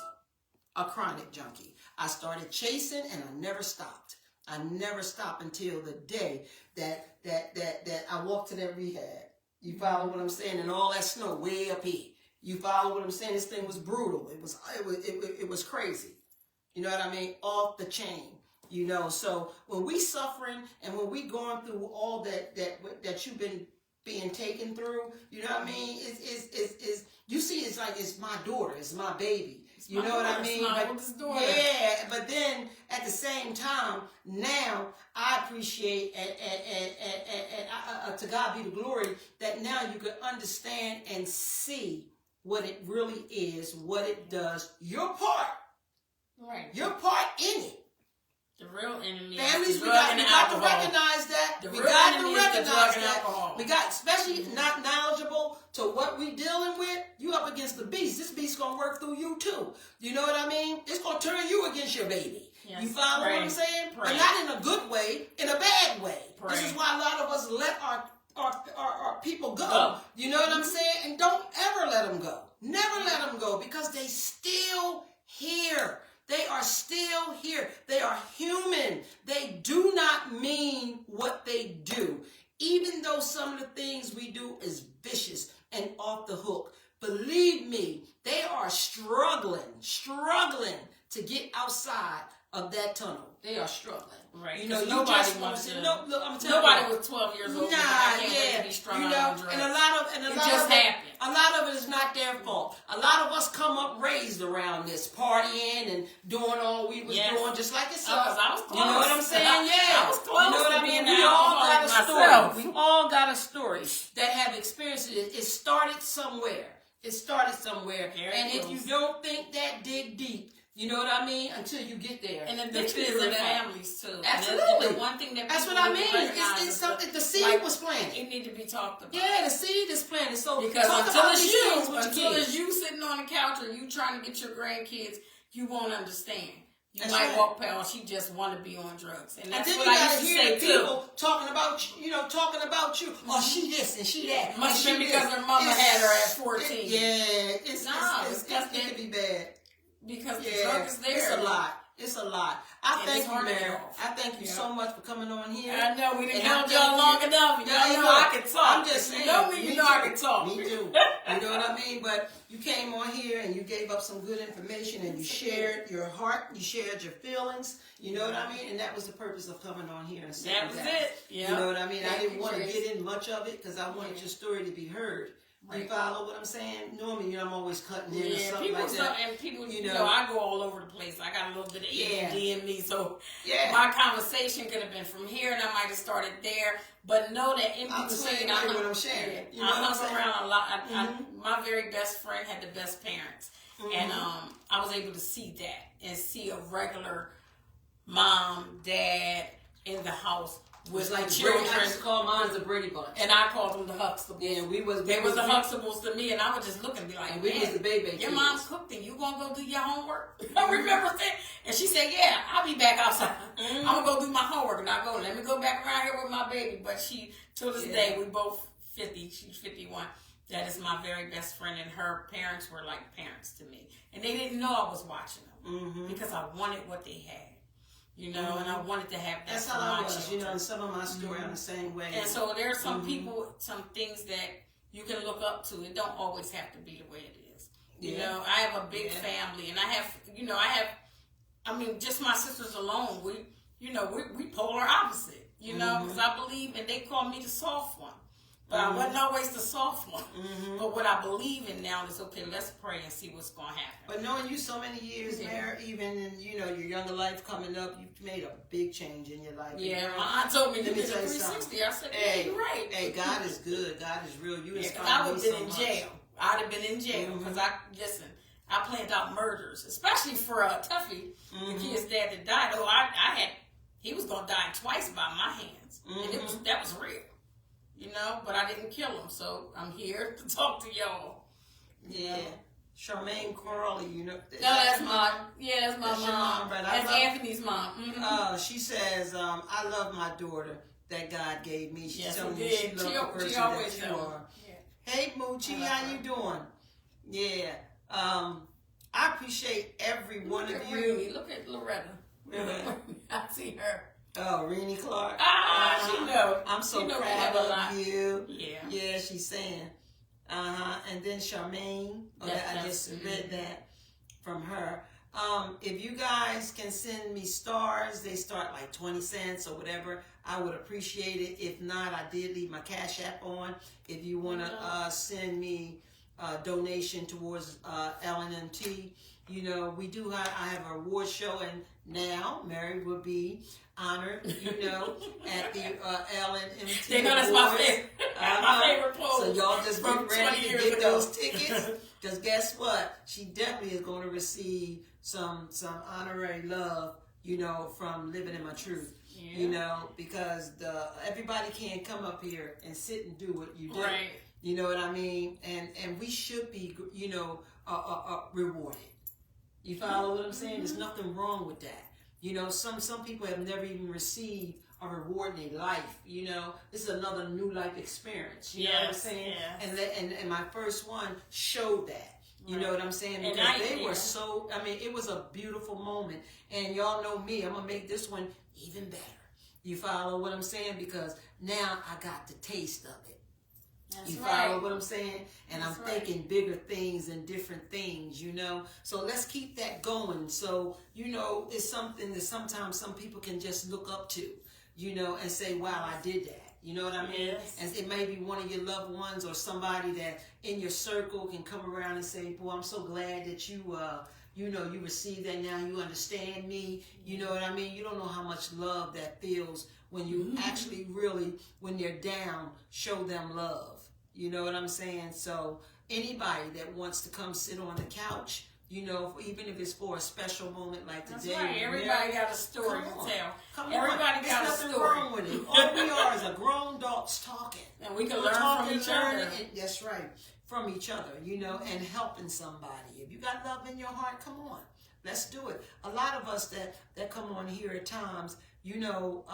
A chronic junkie. I started chasing and I never stopped. I never stopped until the day that I walked to that rehab. You follow what I'm saying? And all that snow way up here. You follow what I'm saying? This thing was brutal. It was crazy. You know what I mean? Off the chain. You know, so when we suffering and when we going through all that you've been being taken through, you know what I mean? Is you see, it's like it's my daughter, it's my baby. You know what I mean? Yeah, but then at the same time, now I appreciate and to God be the glory that now you can understand and see what it really is, what it does. Your part, right? Your part in it. The real enemy. Families, we got to recognize that. We got to recognize that. We got, especially not knowledgeable to what we dealing with. You up against the beast. This beast gonna work through you too. You know what I mean? It's gonna turn you against your baby. Yes. You follow what I'm saying? But not in a good way, in a bad way. This is why a lot of us let our people go. You know what I'm saying? And don't ever let them go. Never let them go, because they still here. They are still here. They are human. They do not mean what they do. Even though some of the things we do is vicious and off the hook. Believe me, they are struggling to get outside of that tunnel. They are struggling. Right. You know, nobody wants to. No, look, I'm telling nobody you. was 12 years old. Nah, To be strung you out know, on drugs. and a lot just of it, happened. a lot of it is not their fault. A lot of us come up raised around this, partying and doing all we was doing, just like yourself. I was close. You know what I'm saying? Yeah. I was close. You know what I mean? We all got a story. We all got a story that have experienced it. It started somewhere. It started somewhere. And if you don't think that, dig deep. You know what I mean? Until you get there. And the pictures of the families too. Absolutely. And the one thing that that's what I mean. It's something. The seed was planted. It need to be talked about. Yeah, the seed is planted. So because until it's you sitting on the couch or you trying to get your grandkids, you won't understand. You might walk past. She just want to be on drugs, and that's what I used to say too. People talking about you. Oh, she this and she that. Must have been because her mama had her at 14. It can be bad. Because the drug is there. It's a lot. It's a lot. I thank you, Mary. I thank you so much for coming on here. I know we didn't held y'all long enough. Y'all know I can talk. I'm just saying. You know me, you know I can talk. Me too. You know what I mean? But you came on here and you gave up some good information and you shared your heart. You shared your feelings. You know what I mean? And that was the purpose of coming on here and saying that. That was it. Yeah. You know what I mean? I didn't want to get in much of it because I wanted your story to be heard. Right. You follow what I'm saying? Normally, I'm always cutting in or something like that. And people, you know, I go all over the place. I got a little bit of ADD in me, so my conversation could have been from here, and I might have started there. But know that in between, I hung around a lot. My very best friend had the best parents, and I was able to see that and see a regular mom, dad in the house. With like children. I used to call mine the Brady Bunch. And I called them the Huxtables. Yeah, they was the Huxtables to me, and I would just look and be like, we was the baby. Your mom's cooked and you gonna go do your homework? I remember that. And she said, yeah, I'll be back outside. I'm gonna go do my homework. And I go, let me go back around here with my baby. But she, to this day, we both 50. She's 51. That is my very best friend, and her parents were like parents to me. And they didn't know I was watching them because I wanted what they had. You know, and I wanted to have that. That's how I was, you know, and some of my story I'm the same way. And so there are some people, some things that you can look up to. It don't always have to be the way it is. You know, I have a big family, and I mean, just my sisters alone, we polar opposite, you know, because I believe, and they call me the soft one. But I wasn't always the soft one. But what I believe in now is, okay, let's pray and see what's going to happen. But knowing you so many years, Mary, even in, your younger life coming up, you've made a big change in your life. Yeah, my aunt told me you did a 360. I said, hey, you're right. Hey, God is good. God is real. You inspire I would me have so been in much. jail. I'd have been in jail because I planned out murders, especially for Tuffy, the kid's dad that died. Oh, he was going to die twice by my hands. And that was real. You know, but I didn't kill him, so I'm here to talk to y'all. Yeah. Charmaine Crawley, No, that's mine. Yeah, that's my mom. That's Anthony's mom. She says, I love my daughter that God gave me. She's telling me she loves the person always that you are. Yeah. Hey, Moochie, how you doing? Yeah. I appreciate every one of you. Look at Loretta. I see her. Oh, Renee Clark. She knows. I'm so proud of you. Yeah. Yeah, she's saying. And then Charmaine. I just read that from her. If you guys can send me stars, they start like 20 cents or whatever. I would appreciate it. If not, I did leave my Cash App on. If you want to send me a donation towards LNMT, we do have, I have an award show, and now Mary will be honored, at the LNMT. They know that's my favorite. My favorite pose. So y'all just get ready to get those tickets. Because guess what? She definitely is going to receive some honorary love, from Living in My Truth. Yeah. Because everybody can't come up here and sit and do what you do. Right. You know what I mean? And we should be, rewarded. You follow what I'm saying? There's nothing wrong with that. Some people have never even received a reward in their life. This is another new life experience. You know what I'm saying? Yeah. And my first one showed that. You know what I'm saying? Because they were so, it was a beautiful moment. And y'all know me, I'm going to make this one even better. You follow what I'm saying? Because now I got the taste of it. You follow what I'm saying? And I'm thinking bigger things and different things, you know? So let's keep that going. So, you know, it's something that sometimes some people can just look up to, you know, and say, wow, I did that. You know what I mean? Yes. And it may be one of your loved ones or somebody that in your circle can come around and say, boy, I'm so glad that you, you know, you received that now. You understand me. You know what I mean? You don't know how much love that feels when you actually really, when they're down, show them love. You know what I'm saying? So anybody that wants to come sit on the couch, you know, even if it's for a special moment like today. That's right. Everybody got a story to tell. Come Everybody on. got There's a nothing story. wrong with it. All we are is a grown adults talking. And we can learn from each other. That's right. From each other, you know, and helping somebody. If you got love in your heart, come on. Let's do it. A lot of us that come on here at times, you know,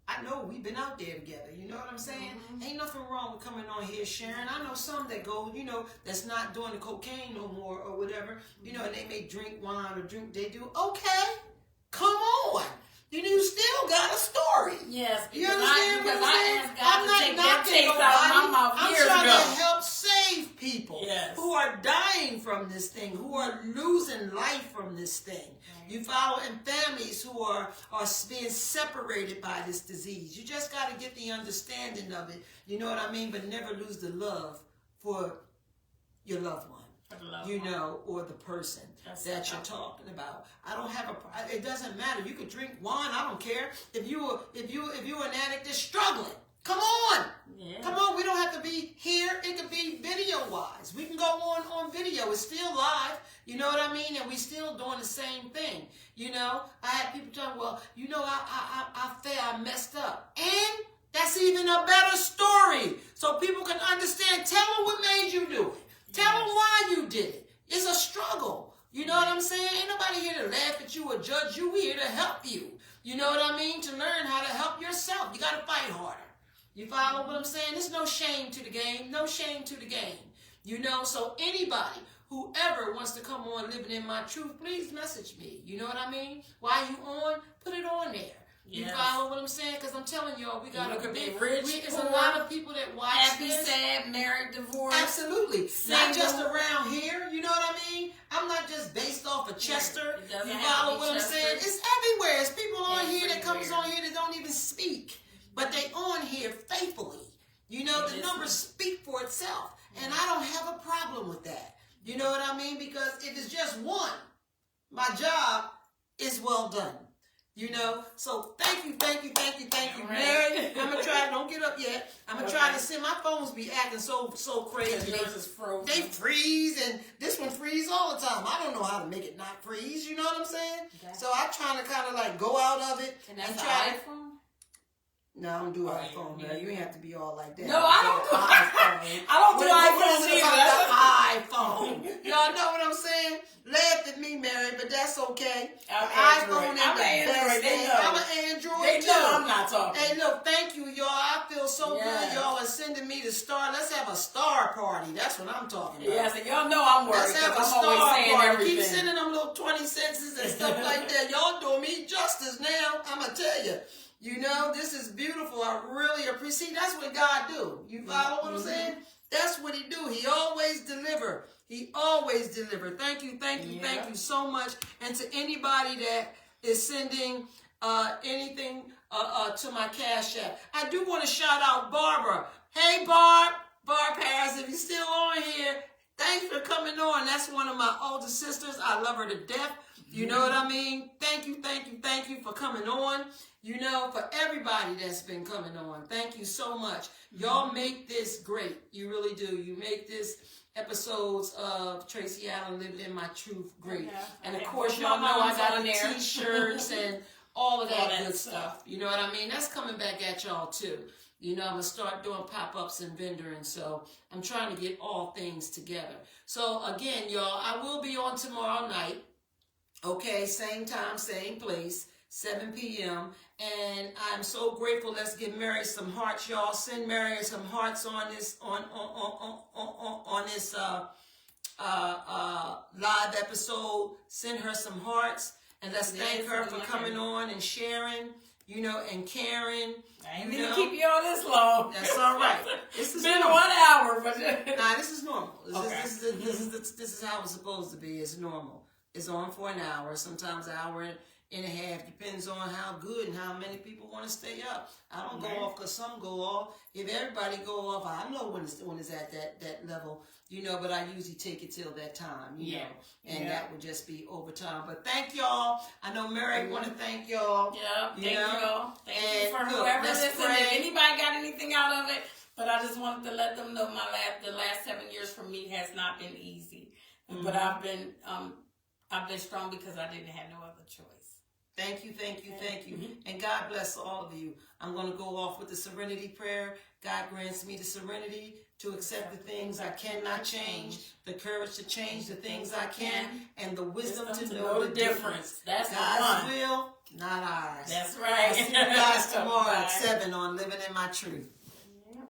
I know we've been out there together. You know what I'm saying? Ain't nothing wrong with coming on here sharing. I know some that go, you know, that's not doing the cocaine no more or whatever, you know, and they may drink wine or drink, they do. Okay, come on. You still got a story. Yes, you understand because what I'm saying? asked God to take that taste nobody. out of my mouth years I'm trying ago. to help save people who are dying from this thing, who are losing life from this thing. You follow, and families who are being separated by this disease. You just got to get the understanding of it. You know what I mean? But never lose the love for your loved one. You know, or the person that you're talking about. I don't have it doesn't matter. You could drink wine. I don't care. If you're an addict that's struggling, come on. Yeah. Come on. We don't have to be here. It could be video wise. We can go on video. It's still live. You know what I mean? And we still doing the same thing. You know, I had people telling, well, you know, I failed. I messed up. And that's even a better story. So people can understand. Tell them what made you do it. Tell them why you did it. It's a struggle. You know what I'm saying? Ain't nobody here to laugh at you or judge you. We're here to help you. You know what I mean? To learn how to help yourself. You got to fight harder. You follow what I'm saying? There's no shame to the game. No shame to the game. You know, so anybody, whoever wants to come on Living in My Truth, please message me. You know what I mean? While you on, put it on there. You follow what I'm saying? Because I'm telling y'all, we got to be rich. There's a lot of people that watch happy, this. sad, married, divorced. Absolutely. Not just around here. You know what I mean? I'm not just based off of Chester. You follow what I'm saying? It's everywhere. It's people on here that comes on here that don't even speak. But they on here faithfully. You know, the numbers speak for itself. And I don't have a problem with that. You know what I mean? Because if it's just one, my job is well done. You know, so thank you, Mary. I'm gonna try. Don't get up yet. I'm gonna try to send. My phones be acting so crazy. They freeze, and this one freeze all the time. I don't know how to make it not freeze. You know what I'm saying? Okay. So I'm trying to kind of like go out of it and try. iPhone? No, I don't do iPhone, man. You ain't have to be all like that. No, I don't do iPhone. I don't do iPhone either. Y'all know what I'm saying? Laugh at me, Mary, but that's okay. iPhone is the best thing. I'm an Android they too. Know I'm not talking. Hey, look, thank you, y'all. I feel so good. Y'all are sending me the star. Let's have a star party. That's what I'm talking about. Yes, and y'all know I'm worried. Let's have a star party. Keep sending them little 20 cents and stuff like that. Y'all doing me justice now. I'm gonna tell you. You know, this is beautiful. I really appreciate. That's what God do. You follow what I'm saying? That's what he do. He always deliver. He always deliver. Thank you so much. And to anybody that is sending anything to my Cash App. I do want to shout out Barbara. Hey, Barb Harris, if you're still on here, thanks for coming on. That's one of my older sisters. I love her to death. You know what I mean? Thank you for coming on. You know, for everybody that's been coming on. Thank you so much. Y'all make this great. You really do. You make this episodes of Tracy Allen Living in My Truth great. Okay. And of course, y'all know I got the t-shirts and all of that good stuff. You know what I mean? That's coming back at y'all too. You know, I'm going to start doing pop-ups and vendoring. So I'm trying to get all things together. So again, y'all, I will be on tomorrow night. Okay, same time, same place, 7 p.m. And I'm so grateful. Let's give Mary some hearts, y'all. Send Mary some hearts on this this live episode. Send her some hearts, and let's thank her for coming on and sharing. you know, and Karen. I ain't gonna keep you on this long. That's all right. This is been normal. 1 hour, but nah, this is normal. Okay. This is how it's supposed to be. It's normal. It's on for an hour, sometimes an hour and a half. Depends on how good and how many people want to stay up. I don't go off because some go off. If everybody go off, I know when it's at that level, you know. But I usually take it till that time, you know, and that would just be overtime. But thank y'all. I know Mary want to thank y'all. Yeah, thank y'all. Thank you for look, whoever let's listened. pray. If anybody got anything out of it, but I just wanted to let them know the last 7 years for me has not been easy, but I've been strong because I didn't have no other choice. Thank you. And God bless all of you. I'm going to go off with the serenity prayer. God grants me the serenity to accept the things I cannot change, the courage to change the things I can, and the wisdom to know the difference. That's God's will, not ours. That's right. I'll see you guys tomorrow at 7 on Living in My Truth.